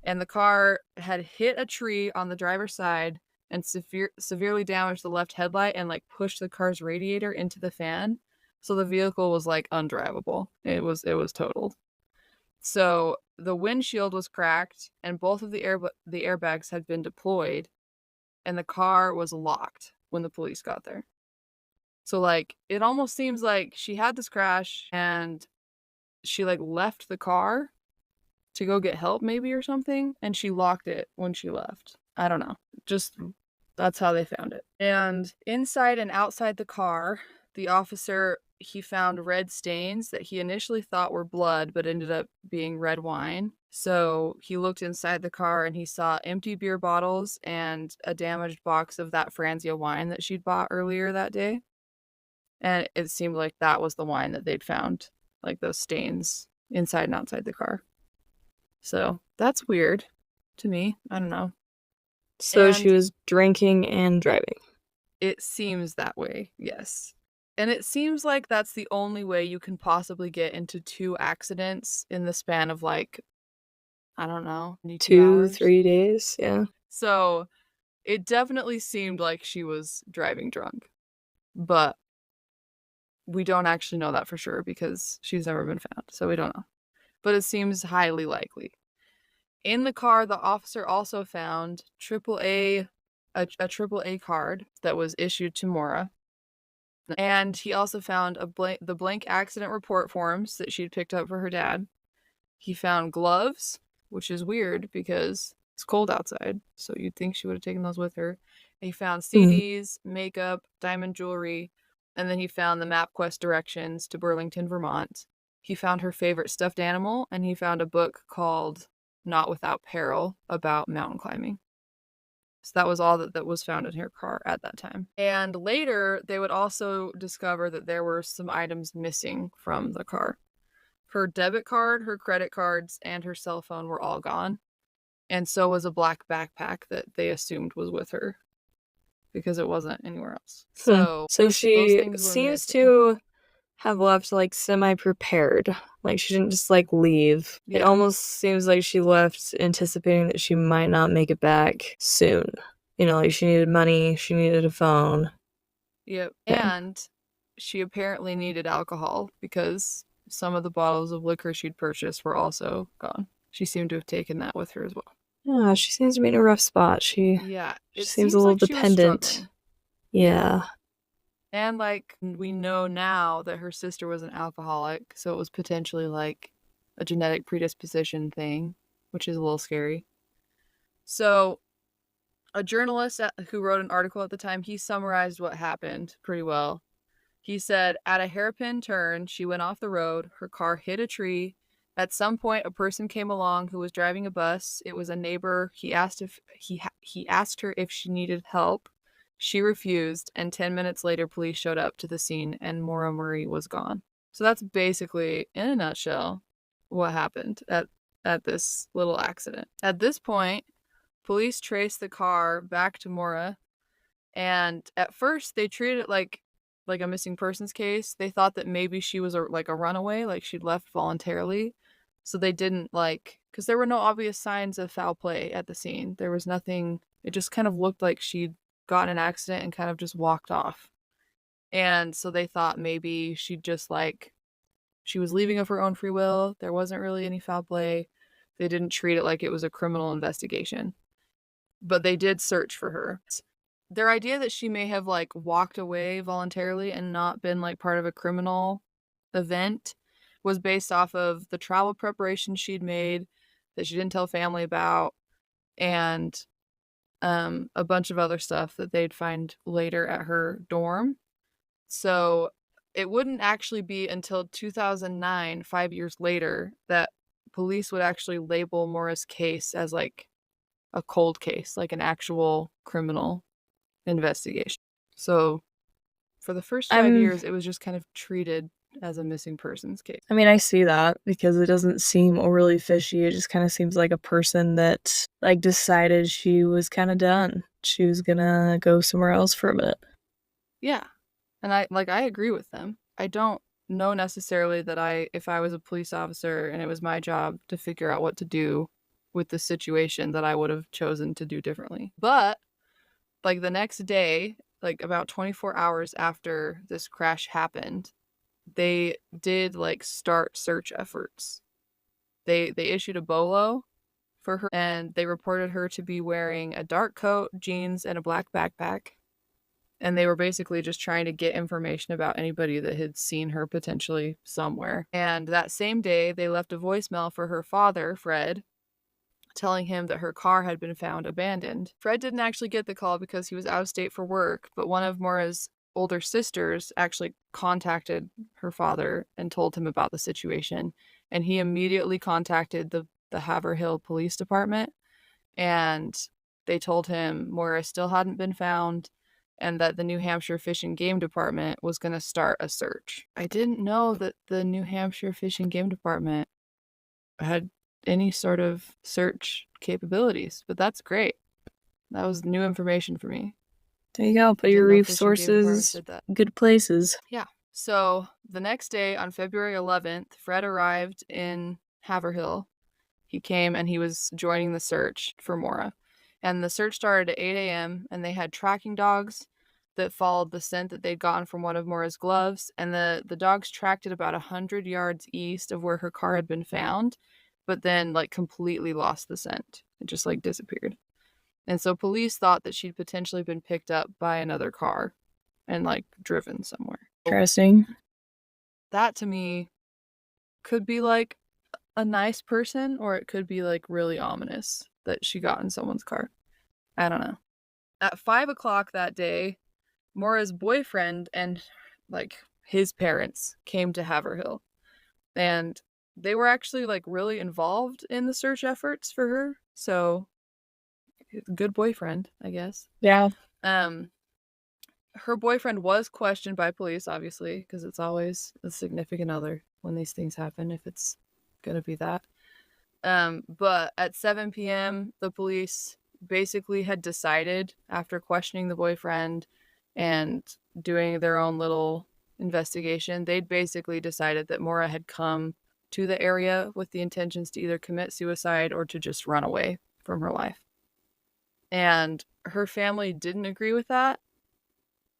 And the car had hit a tree on the driver's side and severely damaged the left headlight and like pushed the car's radiator into the fan. So the vehicle was like undrivable. It was totaled. So the windshield was cracked and both of the airbags had been deployed and the car was locked when the police got there. So like it almost seems like she had this crash and she like left the car to go get help maybe or something and she locked it when she left. I don't know. Just that's how they found it. And inside and outside the car, the officer he found red stains that he initially thought were blood but ended up being red wine. So he looked inside the car and he saw empty beer bottles and a damaged box of that Franzia wine that she'd bought earlier that day. And it seemed like that was the wine that they'd found, like those stains inside and outside the car. So that's weird to me. I don't know. so she And was drinking and driving? it seems that way, yes. And it seems like that's the only way you can possibly get into two accidents in the span of like, I don't know, 22 2, hours. 3 days, yeah. So it definitely seemed like she was driving drunk. But we don't actually know that for sure because she's never been found. So we don't know. But it seems highly likely. In the car, the officer also found a triple A card that was issued to Maura. And he also found the blank accident report forms that she'd picked up for her dad. He found gloves, which is weird because it's cold outside, so you'd think she would have taken those with her. And he found Mhm. CDs, makeup, diamond jewelry, and then he found the MapQuest directions to Burlington, Vermont. He found her favorite stuffed animal, and he found a book called Not Without Peril about mountain climbing. So that was all that was found in her car at that time. And later, they would also discover that there were some items missing from the car. Her debit card, her credit cards, and her cell phone were all gone. And so was a black backpack that they assumed was with her because it wasn't anywhere else. Hmm. So So those she things were seems missing. to have left like semi-prepared. Like she didn't just like leave. It Yeah. almost seems like she left anticipating that she might not make it back soon. You know, like she needed money, she needed a phone. Yep. Yeah. And she apparently needed alcohol because some of the bottles of liquor she'd purchased were also gone. She seemed to have taken that with her as well. Yeah, she seems to be in a rough spot. Yeah, She it seems a seems little like she was dependent. struggling. Yeah. Yeah. And like we know now that her sister was an alcoholic, so it was potentially like a genetic predisposition thing, which is a little scary. So, a journalist who wrote an article at the time, he summarized what happened pretty well. He said, at a hairpin turn, she went off the road. Her car hit a tree. At some point, a person came along who was driving a bus. It was a neighbor. He asked her if she needed help. She refused, and 10 minutes later, police showed up to the scene, and Maura Murray was gone. So that's basically, in a nutshell, what happened at this little accident. At this point, police traced the car back to Maura, and at first they treated it like a missing persons case. They thought that maybe she was like a runaway, like she'd left voluntarily. So they didn't like because there were no obvious signs of foul play at the scene. There was nothing. It just kind of looked like she'd gotten an accident and kind of just walked off. And so they thought maybe she'd just like she was leaving of her own free will. There wasn't really any foul play. They didn't treat it like it was a criminal investigation. But they did search for her. Their idea that she may have like walked away voluntarily and not been like part of a criminal event was based off of the travel preparation she'd made that she didn't tell family about and a bunch of other stuff that they'd find later at her dorm. So it wouldn't actually be until 2009, 5 years later, that police would actually label Maura's case as like a cold case, like an actual criminal investigation. So for the first 5 years, it was just kind of treated as a missing persons case. I mean, I see that because it doesn't seem overly fishy. It just kind of seems like a person that like decided she was kind of done. She was gonna go somewhere else for a minute. Yeah. And I agree with them. I don't know necessarily that if I was a police officer and it was my job to figure out what to do with the situation, that I would have chosen to do differently. But like the next day, like about 24 hours after this crash happened, they did like start search efforts. They issued a bolo for her, and they reported her to be wearing a dark coat, jeans, and a black backpack. And they were basically just trying to get information about anybody that had seen her potentially somewhere. And that same day, they left a voicemail for her father, Fred, telling him that her car had been found abandoned. Fred didn't actually get the call because he was out of state for work, but one of Maura's older sisters actually contacted her father and told him about the situation. And he immediately contacted the Haverhill Police Department, and they told him Maura still hadn't been found and that the New Hampshire Fish and Game Department was going to start a search. I didn't know that the New Hampshire Fish and Game Department had any sort of search capabilities, but that's great. That was new information for me. There you go. Put your resources good places. Yeah. So the next day, on February 11th, Fred arrived in Haverhill. He came and he was joining the search for Maura. And the search started at 8 a.m. and they had tracking dogs that followed the scent that they'd gotten from one of Maura's gloves. And the dogs tracked it about 100 yards east of where her car had been found, but then like completely lost the scent. It just like disappeared. And so police thought that she'd potentially been picked up by another car and like driven somewhere. Interesting. That to me could be like a nice person, or it could be like really ominous that she got in someone's car. I don't know. At 5 o'clock that day, Maura's boyfriend and like his parents came to Haverhill, and they were actually like really involved in the search efforts for her. So good boyfriend, I guess. Yeah. Her boyfriend was questioned by police, obviously, because it's always a significant other when these things happen, if it's gonna be that. But at 7 p.m., the police basically had decided, after questioning the boyfriend and doing their own little investigation, they'd basically decided that Maura had come to the area with the intentions to either commit suicide or to just run away from her life. And her family didn't agree with that,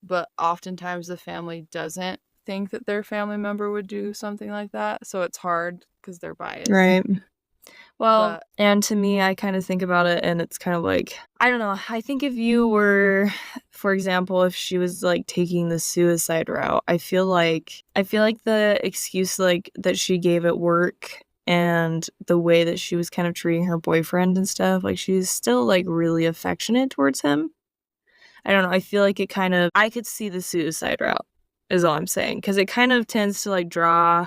but oftentimes the family doesn't think that their family member would do something like that, so it's hard because they're biased. Right. Well, and to me, I kind of think about it and it's kind of like, I don't know, I think if you were, for example, if she was like taking the suicide route, I feel like the excuse like that she gave at work and the way that she was kind of treating her boyfriend and stuff, like she's still like really affectionate towards him. I don't know, I feel like I could see the suicide route is all I'm saying, because it kind of tends to like draw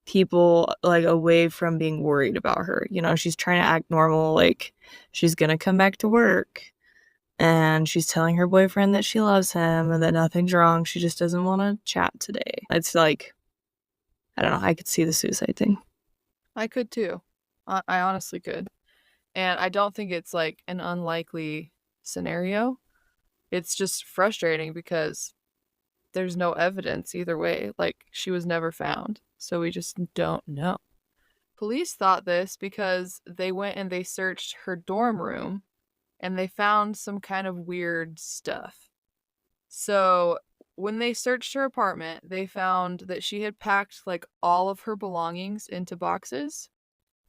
people like away from being worried about her. You know, she's trying to act normal, like she's gonna come back to work and she's telling her boyfriend that she loves him and that nothing's wrong, she just doesn't want to chat today. It's like, I don't know, I could see the suicide thing. I could too. I honestly could. And I don't think it's like an unlikely scenario. It's just frustrating because there's no evidence either way. Like, she was never found, so we just don't know. Police thought this because they went and they searched her dorm room and they found some kind of weird stuff. So when they searched her apartment, they found that she had packed like all of her belongings into boxes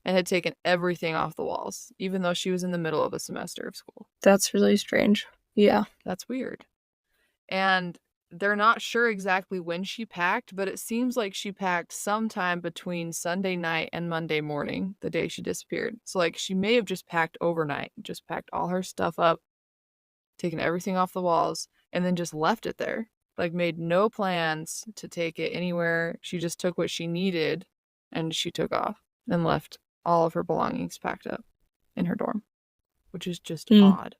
and had taken everything off the walls, even though she was in the middle of a semester of school. That's really strange. Yeah. That's weird. And they're not sure exactly when she packed, but it seems like she packed sometime between Sunday night and Monday morning, the day she disappeared. So like she may have just packed overnight, just packed all her stuff up taken everything off the walls, and then just left it there. Like, made no plans to take it anywhere. She just took what she needed and she took off and left all of her belongings packed up in her dorm, which is just Hmm. odd.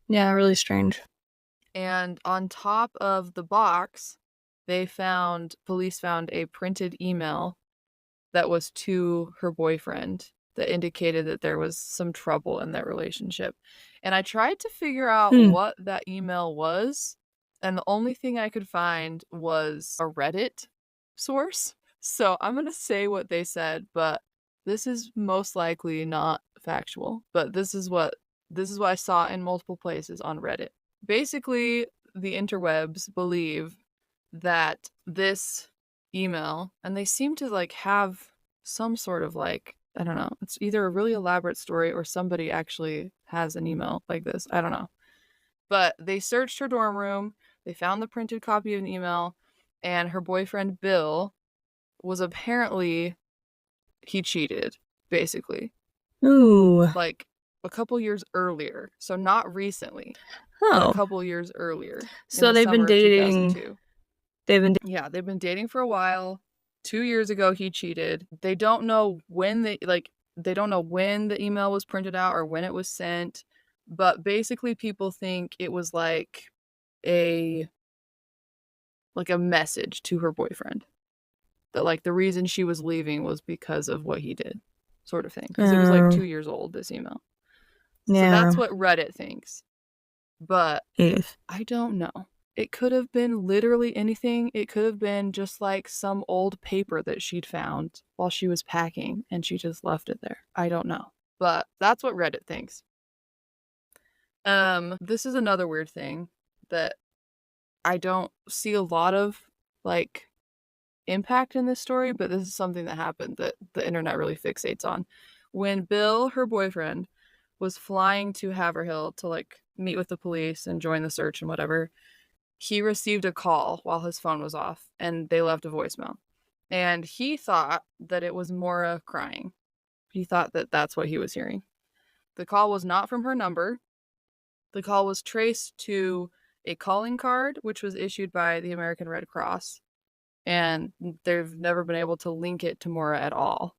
Yeah, really strange. And on top of the box, police found a printed email that was to her boyfriend that indicated that there was some trouble in that relationship. And I tried to figure out what that email was, and the only thing I could find was a Reddit source. So I'm going to say what they said, but this is most likely not factual. But this is what I saw in multiple places on Reddit. Basically, the interwebs believe that this email, and they seem to like have some sort of like, I don't know, it's either a really elaborate story or somebody actually has an email like this. I don't know. But they searched her dorm room, they found the printed copy of an email, and her boyfriend Bill was apparently, he cheated, basically. Ooh. Like a couple years earlier. So not recently, but a Oh. couple years earlier. In So the they've been summer of dating. 2002. Yeah, They've been dating for a while. 2 years ago, he cheated. They don't know when they don't know when the email was printed out or when it was sent, but basically people think it was a a message to her boyfriend that like the reason she was leaving was because of what he did, sort of thing. Because it was like 2 years old, this email. So that's yeah. what Reddit thinks. But Yes. I don't know. It could have been literally anything. It could have been just like some old paper that she'd found while she was packing and she just left it there. I don't know. But that's what Reddit thinks. This is another weird thing that I don't see a lot of like impact in this story, but this is something that happened that the internet really fixates on. When Bill, her boyfriend, was flying to Haverhill to like meet with the police and join the search and whatever, he received a call while his phone was off and they left a voicemail. And he thought that it was Maura crying. He thought that that's what he was hearing. The call was not from her number. The call was traced to a calling card, which was issued by the American Red Cross. And they've never been able to link it to Maura at all.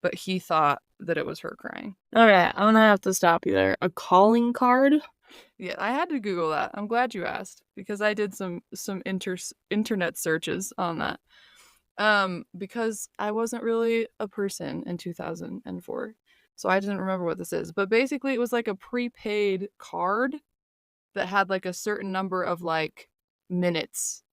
But he thought that it was her crying. Okay, I'm gonna have to stop you there. A calling card? Yeah, I had to Google that. I'm glad you asked because I did some internet searches on that. Because I wasn't really a person in 2004. So I didn't remember what this is. But basically it was like a prepaid card that had like a certain number of like minutes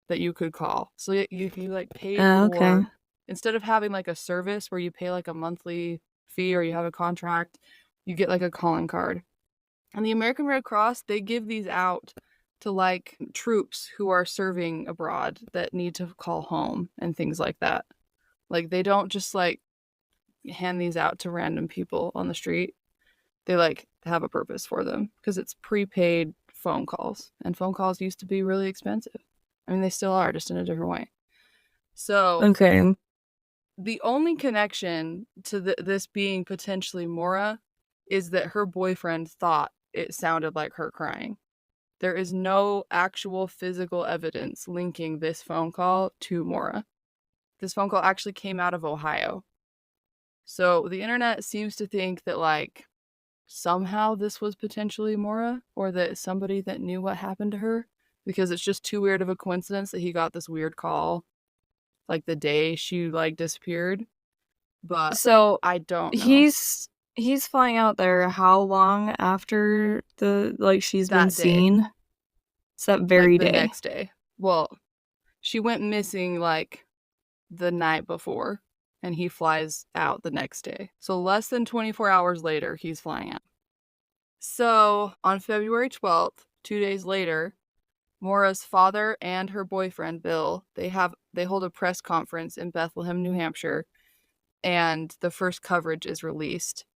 that you could call. So you like paid Okay. for, instead of having like a service where you pay like a monthly fee or you have a contract, you get like a calling card. And the American Red Cross, they give these out to like troops who are serving abroad that need to call home and things like that. Like they don't just like hand these out to random people on the street. They like have a purpose for them because it's prepaid phone calls, and phone calls used to be really expensive. I mean, they still are, just in a different way. So Okay. the only connection to this being potentially Maura is that her boyfriend thought it sounded like her crying. There is no actual physical evidence linking this phone call to Maura. This phone call actually came out of Ohio. So the internet seems to think that like somehow this was potentially Maura, or that somebody that knew what happened to her, because it's just too weird of a coincidence that he got this weird call like the day she like disappeared. But So I don't know. he's flying out there how long after she's been That day, seen? It's that like very the day. next day. Well, she went missing like the night before, and he flies out the next day. So less than 24 hours later, he's flying out. So on February 12th, 2 days later, Maura's father and her boyfriend Bill, they hold a press conference in Bethlehem, New Hampshire, and the first coverage is released.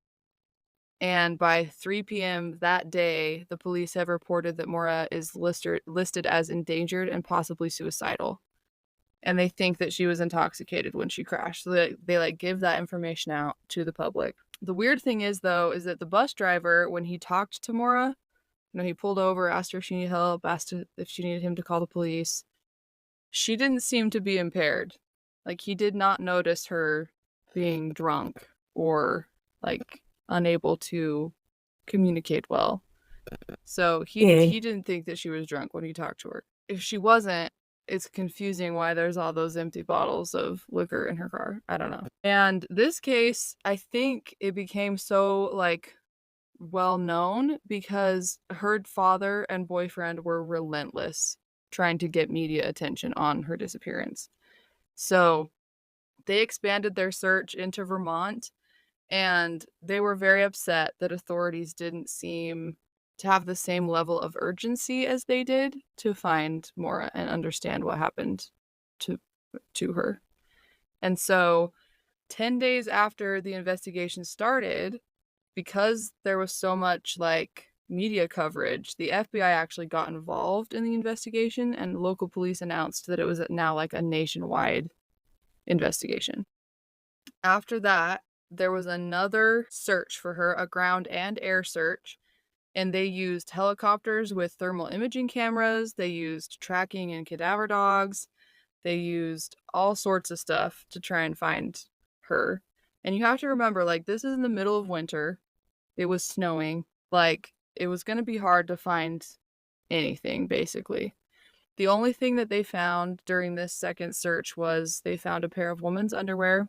And by 3 p.m. that day, the police have reported that Maura is listed as endangered and possibly suicidal. And they think that she was intoxicated when she crashed. So they like give that information out to the public. The weird thing is though, is that the bus driver, when he talked to Maura, he pulled over, asked her if she needed help, asked if she needed him to call the police. She didn't seem to be impaired. Like, he did not notice her being drunk or, like, unable to communicate well. So he didn't think that she was drunk when he talked to her. If she wasn't, it's confusing why there's all those empty bottles of liquor in her car. I don't know. And this case, I think it became so, like, well known because her father and boyfriend were relentless trying to get media attention on her disappearance. So they expanded their search into Vermont, and they were very upset that authorities didn't seem to have the same level of urgency as they did to find Maura and understand what happened to her. And so 10 days after the investigation started, because there was so much like media coverage, the FBI actually got involved in the investigation, and local police announced that it was now like a nationwide investigation. After that, there was another search for her, a ground and air search, and they used helicopters with thermal imaging cameras, they used tracking and cadaver dogs, they used all sorts of stuff to try and find her. And you have to remember, like, this is in the middle of winter. It was snowing. Like, it was going to be hard to find anything, basically. The only thing that they found during this second search was they found a pair of women's underwear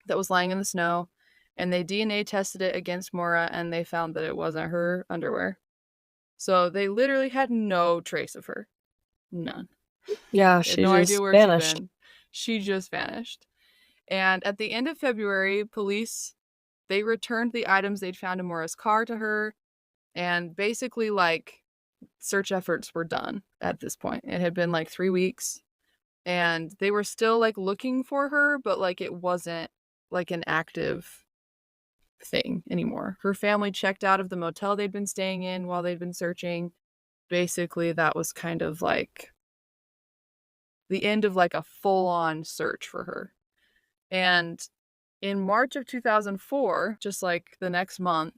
that was lying in the snow, and they DNA tested it against Maura, and they found that it wasn't her underwear. So they literally had no trace of her. None. Yeah, They had she no idea just where she'd vanished. been. She just vanished. And at the end of February, police, they returned the items they'd found in Maura's car to her, and basically, like, search efforts were done at this point. It had been like 3 weeks, and they were still, like, looking for her, but, like, it wasn't like an active thing anymore. Her family checked out of the motel they'd been staying in while they'd been searching. Basically, that was kind of like the end of like a full-on search for her. And in March of 2004, just like the next month,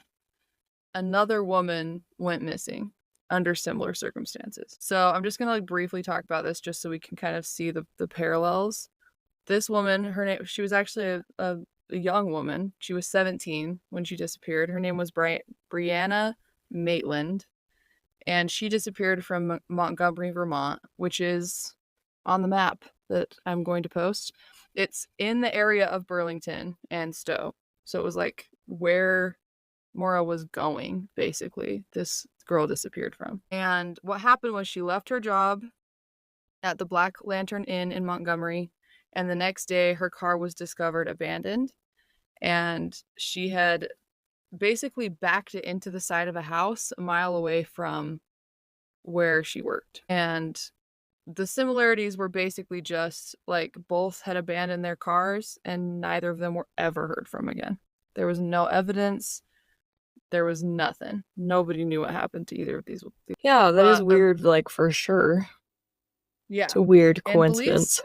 another woman went missing under similar circumstances. So I'm just gonna like briefly talk about this just so we can kind of see the parallels. This woman, her name, she was actually a young woman. She was 17 when she disappeared. Her name was Brianna Maitland, and she disappeared from Montgomery, Vermont, which is on the map that I'm going to post. It's in the area of Burlington and Stowe. So it was like where Maura was going, basically. This girl disappeared from. And what happened was she left her job at the Black Lantern Inn in Montgomery, and the next day her car was discovered abandoned, and she had basically backed it into the side of a house a mile away from where she worked. And the similarities were basically just like both had abandoned their cars and neither of them were ever heard from again. There was no evidence. There was nothing. Nobody knew what happened to either of these. Yeah, that is weird, like, for sure. Yeah. It's a weird And coincidence.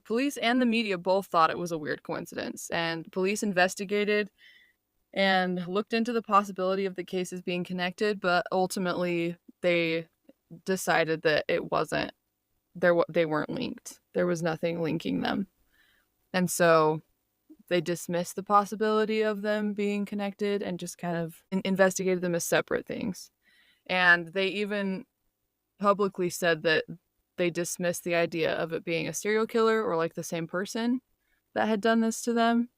police and the media both thought it was a weird coincidence. And police investigated and looked into the possibility of the cases being connected, but ultimately they decided that it wasn't. They weren't linked. There was nothing linking them. And so they dismissed the possibility of them being connected and just kind of investigated them as separate things. And they even publicly said that they dismissed the idea of it being a serial killer or like the same person that had done this to them.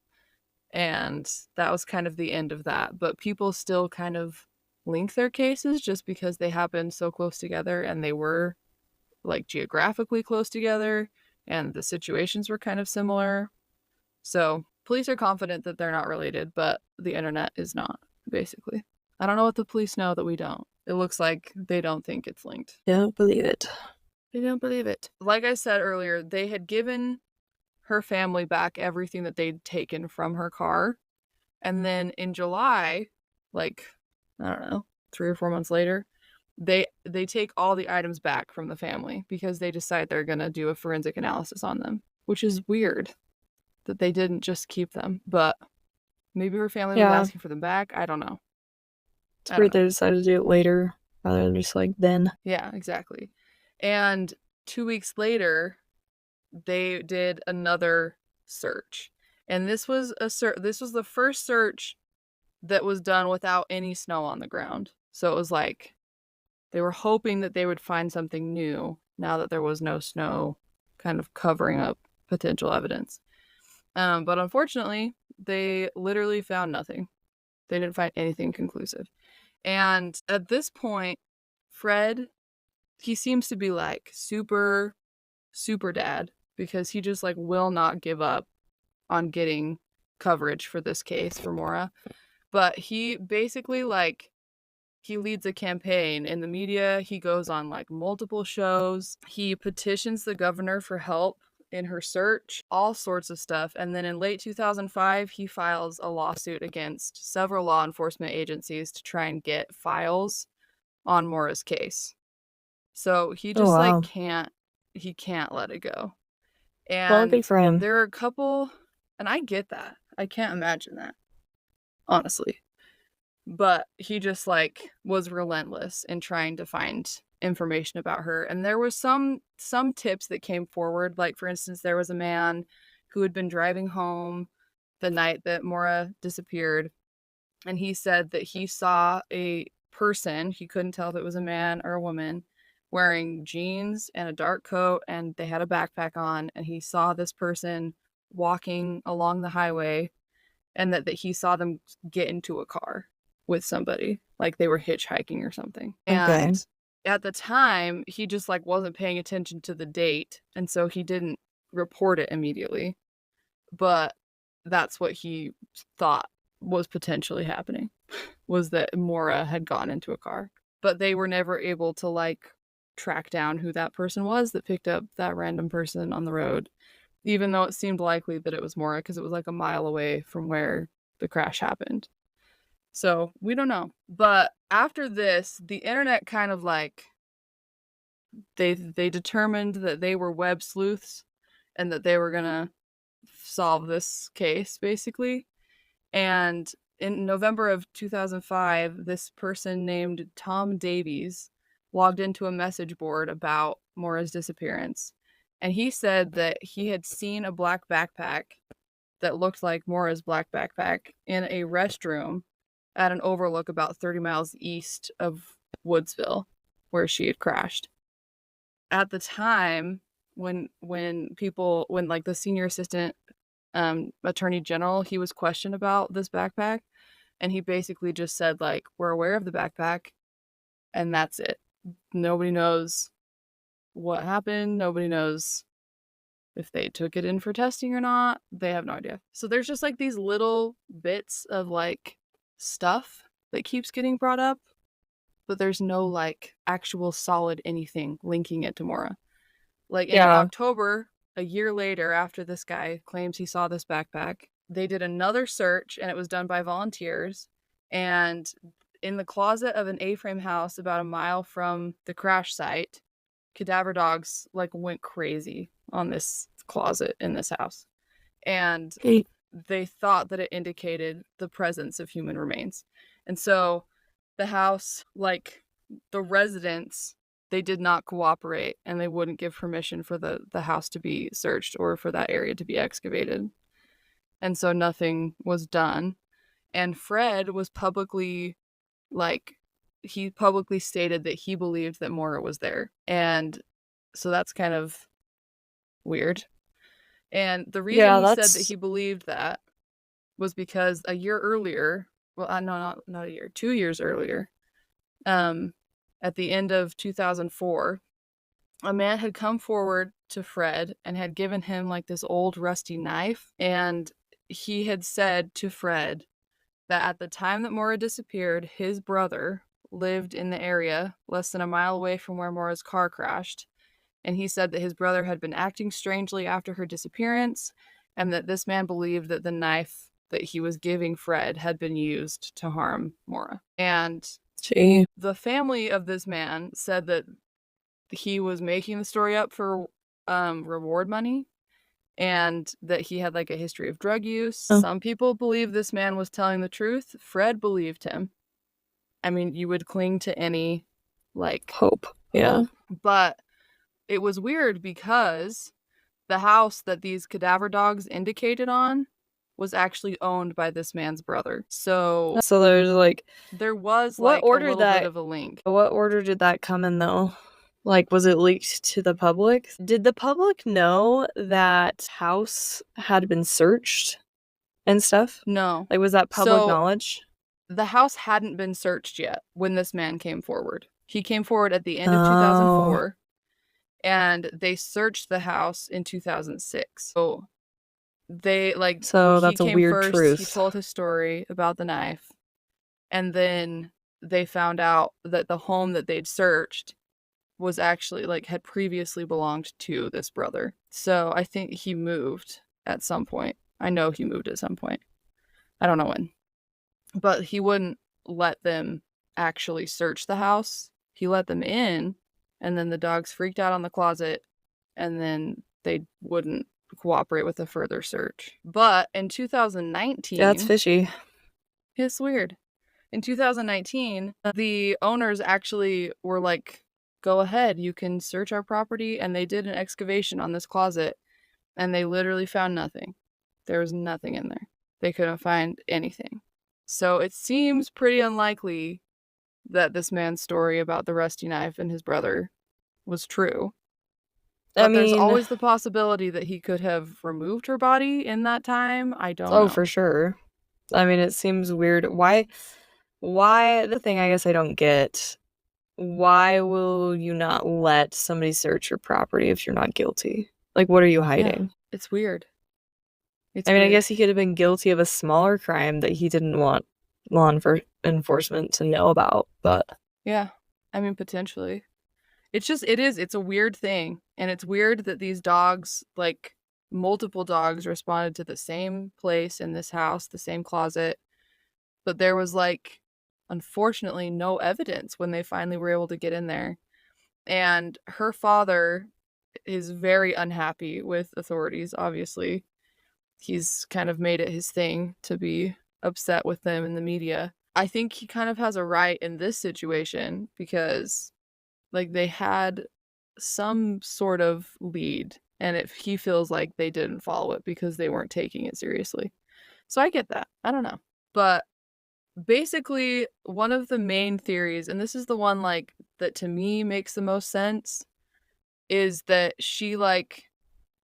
And that was kind of the end of that. But people still kind of link their cases just because they happened so close together and they were like geographically close together and the situations were kind of similar. So police are confident that they're not related, but the internet is not, basically. I don't know what the police know that we don't. It looks like they don't think it's linked. Don't believe it. They don't believe it. Like I said earlier, they had given her family back everything that they'd taken from her car. And then in July, like, I don't know, 3 or 4 months later, they take all the items back from the family because they decide they're going to do a forensic analysis on them, which is weird that they didn't just keep them. But maybe her family was asking for them back. I don't know. It's weird they decided to do it later. rather than just like then. Yeah, exactly. And 2 weeks later, they did another search. And this was the first search that was done without any snow on the ground. So it was like they were hoping that they would find something new now that there was no snow kind of covering up potential evidence. But unfortunately, they literally found nothing. They didn't find anything conclusive. And at this point, Fred, he seems to be like super, super dad because he just like will not give up on getting coverage for this case for Maura. But he basically like he leads a campaign in the media. He goes on like multiple shows. He petitions the governor for help in her search, all sorts of stuff. And then in late 2005, he files a lawsuit against several law enforcement agencies to try and get files on Maura's case. So he Oh just like wow. can't let it go. Well, And good for him. there are a couple, and I get that. I can't imagine that, honestly. But he just like was relentless in trying to find information about her. And there was some tips that came forward. Like for instance, there was a man who had been driving home the night that Maura disappeared, and he said that he saw a person, he couldn't tell if it was a man or a woman, wearing jeans and a dark coat, and they had a backpack on, and he saw this person walking along the highway, and that he saw them get into a car with somebody, like they were hitchhiking or something. Okay. And at the time, he just like wasn't paying attention to the date, and so he didn't report it immediately. But that's what he thought was potentially happening, was that Maura had gone into a car. But they were never able to like track down who that person was that picked up that random person on the road, even though it seemed likely that it was Maura because it was like a mile away from where the crash happened. So we don't know. But after this, the internet kind of like they determined that they were web sleuths and that they were gonna solve this case basically. And in November of 2005, this person named Tom Davies logged into a message board about Maura's disappearance. And he said that he had seen a black backpack that looked like Maura's black backpack in a restroom at an overlook about 30 miles east of Woodsville, where she had crashed. At the time, when like the senior assistant attorney general, he was questioned about this backpack, and he basically just said like, we're aware of the backpack, and that's it. Nobody knows what happened. Nobody knows if they took it in for testing or not. They have no idea. So there's just like these little bits of like stuff that keeps getting brought up, but there's no like actual solid anything linking it to Maura. Like in Yeah. October, a year later, after this guy claims he saw this backpack, they did another search, and it was done by volunteers. And in the closet of an A-frame house about a mile from the crash site, cadaver dogs like went crazy on this closet in this house. And Hey. they thought that it indicated the presence of human remains. And so the house, like the residents, they did not cooperate, and they wouldn't give permission for the house to be searched or for that area to be excavated. And so nothing was done. And Fred was publicly like, he publicly stated that he believed that Maura was there. And so that's kind of weird. And the reason Yeah, he said that that's he believed that was because a year earlier, well, no, not a year, 2 years earlier, at the end of 2004, a man had come forward to Fred and had given him like this old rusty knife. And he had said to Fred that at the time that Maura disappeared, his brother lived in the area less than a mile away from where Maura's car crashed. And he said that his brother had been acting strangely after her disappearance, and that this man believed that the knife that he was giving Fred had been used to harm Maura. And gee. the family of this man said that he was making the story up for reward money, and that he had like a history of drug use. Oh. Some people believe this man was telling the truth. Fred believed him. I mean, you would cling to any like Hope. Yeah. hope. But it was weird because the house that these cadaver dogs indicated on was actually owned by this man's brother. So So there's like, there was what like a order little bit that of a link. what order did that come in though? Like, was it leaked to the public? Did the public know that house had been searched and stuff? No. Like, was that public So knowledge? the house hadn't been searched yet when this man came forward. He came forward at the end of Oh, 2004 and they searched the house in 2006. So they like so he that's a came weird first, he truth. told his story about the knife, and then they found out that the home that they'd searched was actually like had previously belonged to this brother. So I think he moved at some point. I know he moved at some point. I don't know when. But he wouldn't let them actually search the house. He let them in, and then the dogs freaked out on the closet, and then they wouldn't cooperate with a further search. But in Yeah, that's 2019, fishy. it's weird. In 2019, the owners actually were like, go ahead, you can search our property. And they did an excavation on this closet, and they literally found nothing. There was nothing in there. They couldn't find anything. So it seems pretty unlikely that this man's story about the rusty knife and his brother was true. I But there's mean, always the possibility that he could have removed her body in that time. I don't oh, know. for sure. I mean, it seems weird. Why, the thing I guess I don't get, why will you not let somebody search your property if you're not guilty? Like, what are you Yeah, hiding? it's weird. I It's mean, I weird. guess he could have been guilty of a smaller crime that he didn't want enforcement to know about, but Yeah. I mean, potentially. It's a weird thing. And it's weird that these dogs, like multiple dogs, responded to the same place in this house, the same closet. But there was like, unfortunately, no evidence when they finally were able to get in there. And her father is very unhappy with authorities, obviously. He's kind of made it his thing to be upset with them in the media. I think he kind of has a right in this situation because like they had some sort of lead, and if he feels like they didn't follow it because they weren't taking it seriously. So I get that. I don't know. But basically one of the main theories, and this is the one like that to me makes the most sense, is that she like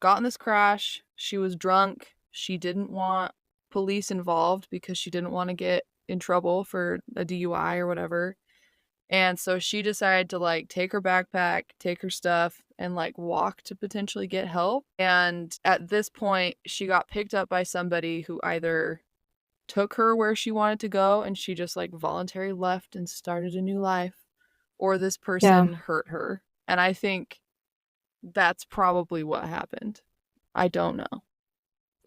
got in this crash, she was drunk, she didn't want police involved because she didn't want to get in trouble for a DUI or whatever. And so she decided to like take her backpack, take her stuff, and like walk to potentially get help. And at this point, she got picked up by somebody who either took her where she wanted to go and she just like voluntarily left and started a new life, or this yeah. person hurt her. And I think that's probably what happened. I don't know.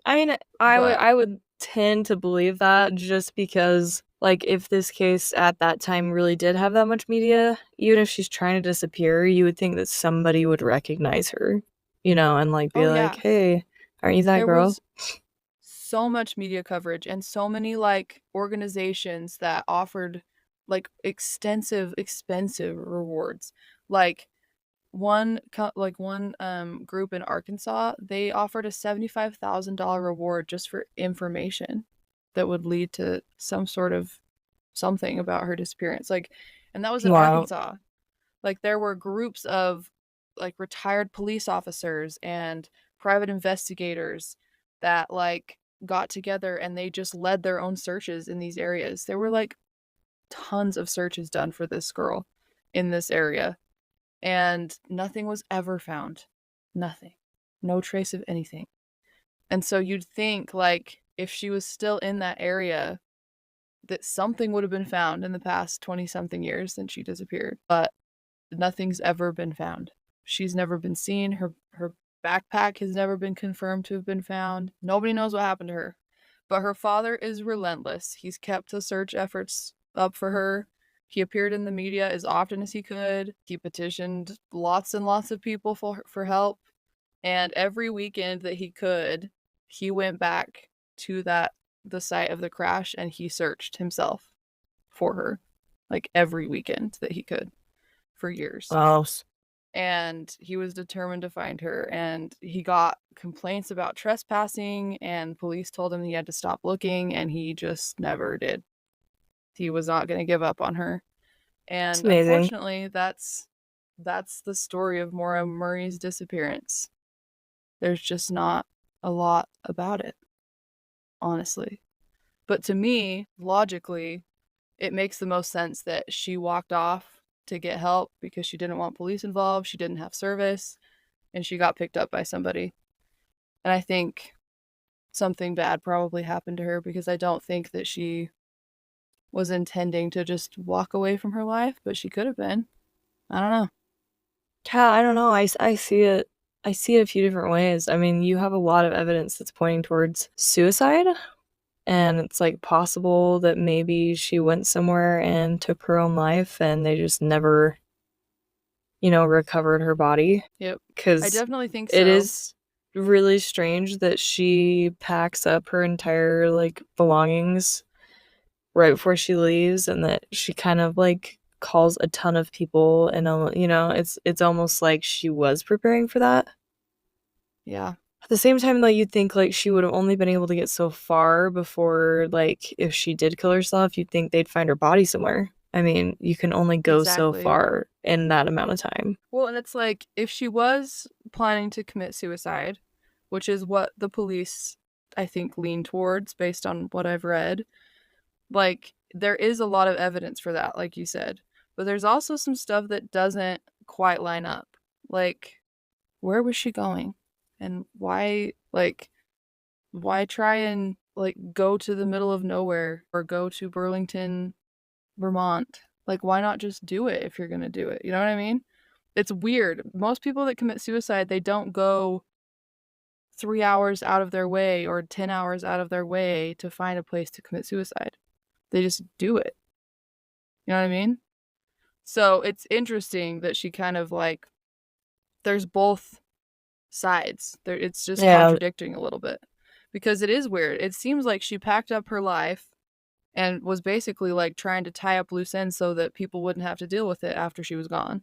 I mean, But I would tend to believe that just because, like, if this case at that time really did have that much media, even if she's trying to disappear, you would think that somebody would recognize her, and like oh be like, yeah, "Hey, aren't you that there girl?" was so much media coverage and so many like organizations that offered like extensive expensive rewards. Like one group in Arkansas, they offered a $75,000 reward just for information that would lead to some sort of something about her disappearance. Like, and that was in Wow. Arkansas. Like there were groups of like retired police officers and private investigators that like got together and they just led their own searches in these areas. There were like tons of searches done for this girl in this area, and nothing was ever found. Nothing. No trace of anything. And so you'd think like if she was still in that area that something would have been found in the past 20 something years since she disappeared. But nothing's ever been found. She's never been seen. Her backpack has never been confirmed to have been found. Nobody knows what happened to her. But her father is relentless. He's kept the search efforts up for her. He appeared in the media as often as he could. He petitioned lots and lots of people for help. And every weekend that he could, he went back to the site of the crash and he searched himself for her. Like every weekend that he could. for years. Oh, And he was determined to find her. And he got complaints about trespassing, and police told him he had to stop looking, and he just never did. He was not going to give up on her. it's And amazing. unfortunately, that's the story of Maura Murray's disappearance. There's just not a lot about it, honestly. But to me, logically, it makes the most sense that she walked off to get help because she didn't want police involved, she didn't have service, and she got picked up by somebody. And I think something bad probably happened to her because I don't think that she was intending to just walk away from her life, but she could have been. I don't know. Yeah, I don't know. I see it. I see it a few different ways. I mean, you have a lot of evidence that's pointing towards suicide, and it's like possible that maybe she went somewhere and took her own life and they just never, recovered her body. Yep. I Because definitely think it so. is really strange that she packs up her entire like belongings right before she leaves and that she kind of like calls a ton of people and it's almost like she was preparing for that. Yeah, At the same time, though, you'd think like she would have only been able to get so far before, like, if she did kill herself, you'd think they'd find her body somewhere. I mean, you can only go so exactly. far in that amount of time. Well, and it's like if she was planning to commit suicide, which is what the police, I think, lean towards based on what I've read, like there is a lot of evidence for that, like you said. But there's also some stuff that doesn't quite line up. Like, where was she going? And why try and like go to the middle of nowhere or go to Burlington, Vermont? Like, why not just do it if you're gonna do it? You know what I mean? It's weird. Most people that commit suicide, they don't go 3 hours out of their way or 10 hours out of their way to find a place to commit suicide. They just do it. You know what I mean? So it's interesting that she kind of like, there's both sides. There, it's just Yeah, contradicting a little bit because it is weird. It seems like she packed up her life and was basically like trying to tie up loose ends so that people wouldn't have to deal with it after she was gone.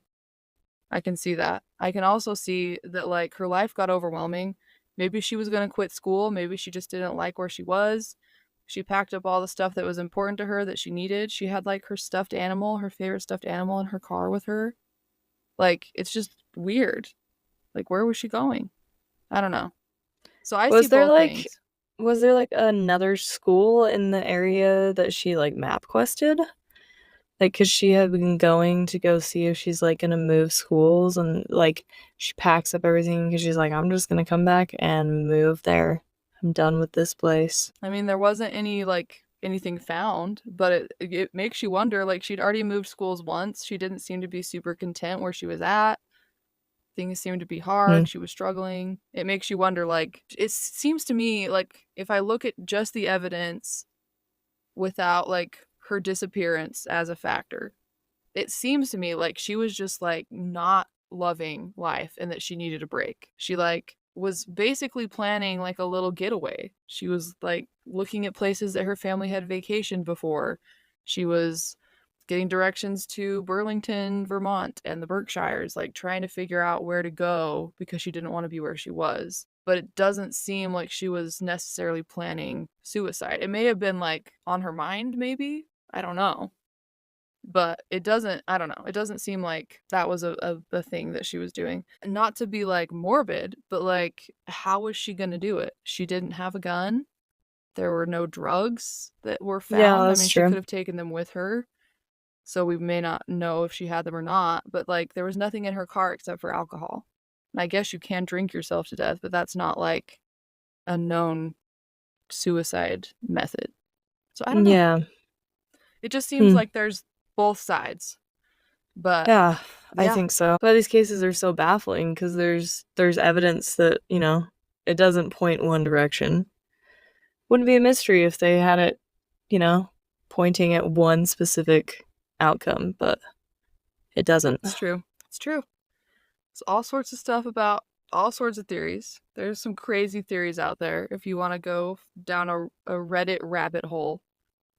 I can see that. I can also see that like her life got overwhelming. Maybe she was going to quit school. Maybe she just didn't like where she was. She packed up all the stuff that was important to her that she needed. She had like her stuffed animal, her favorite stuffed animal in her car with her. Like, it's just weird. Like, where was she going? I don't know. So I see was there both like things. was there like another school in the area that she like map quested? Like, cause she had been going to go see if she's like gonna move schools and like she packs up everything because she's like, I'm just gonna come back and move there. I'm done with this place. I mean, there wasn't any like anything found, but it makes you wonder. Like, she'd already moved schools once. She didn't seem to be super content where she was at. Things seemed to be Hmm. hard. She was struggling. It makes you wonder. Like, it seems to me like if I look at just the evidence without like her disappearance as a factor, it seems to me like she was just like not loving life and that she needed a break. She like was basically planning like a little getaway. She was like looking at places that her family had vacationed before. She was getting directions to Burlington, Vermont and the Berkshires, like trying to figure out where to go because she didn't want to be where she was. But it doesn't seem like she was necessarily planning suicide. It may have been like on her mind, maybe. I don't know, but it doesn't, I don't know, it doesn't seem like that was a thing that she was doing. Not to be like morbid, but like how was she going to do it? She didn't have a gun. There were no drugs that were Yeah, found. I that's mean, she true. could have taken them with her, so we may not know if she had them or not, but like there was nothing in her car except for alcohol. And I guess you can drink yourself to death, but that's not like a known suicide method. So I don't know. Yeah. It just seems Hmm. like there's both sides. But Yeah, I yeah, think so. But these cases are so baffling because there's evidence that, it doesn't point one direction. Wouldn't be a mystery if they had it, you know, pointing at one specific outcome, but it doesn't. it's true. It's true. It's all sorts of stuff about all sorts of theories. There's some crazy theories out there. If you want to go down a Reddit rabbit hole,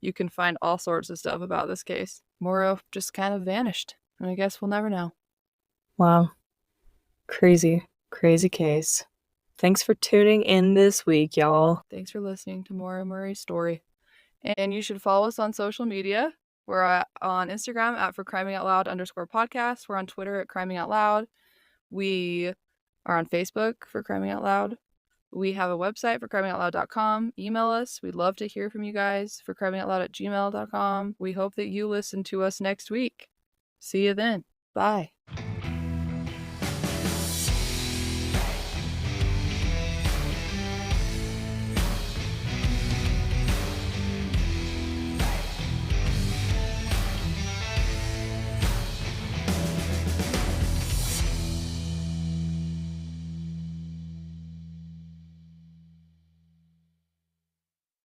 you can find all sorts of stuff about this case. Moro just kind of vanished. And I guess we'll never know. Wow. Crazy, crazy case. Thanks for tuning in this week, y'all. Thanks for listening to Maura Murray's story. And you should follow us on social media. We're on Instagram at @forcrimingoutloud_podcast. We're on Twitter at Criming Out Loud. We are on Facebook for Criming Out Loud. We have a website for crimingoutloud.com. Email us. We'd love to hear from you guys for crimingoutloud@gmail.com. We hope that you listen to us next week. See you then. Bye.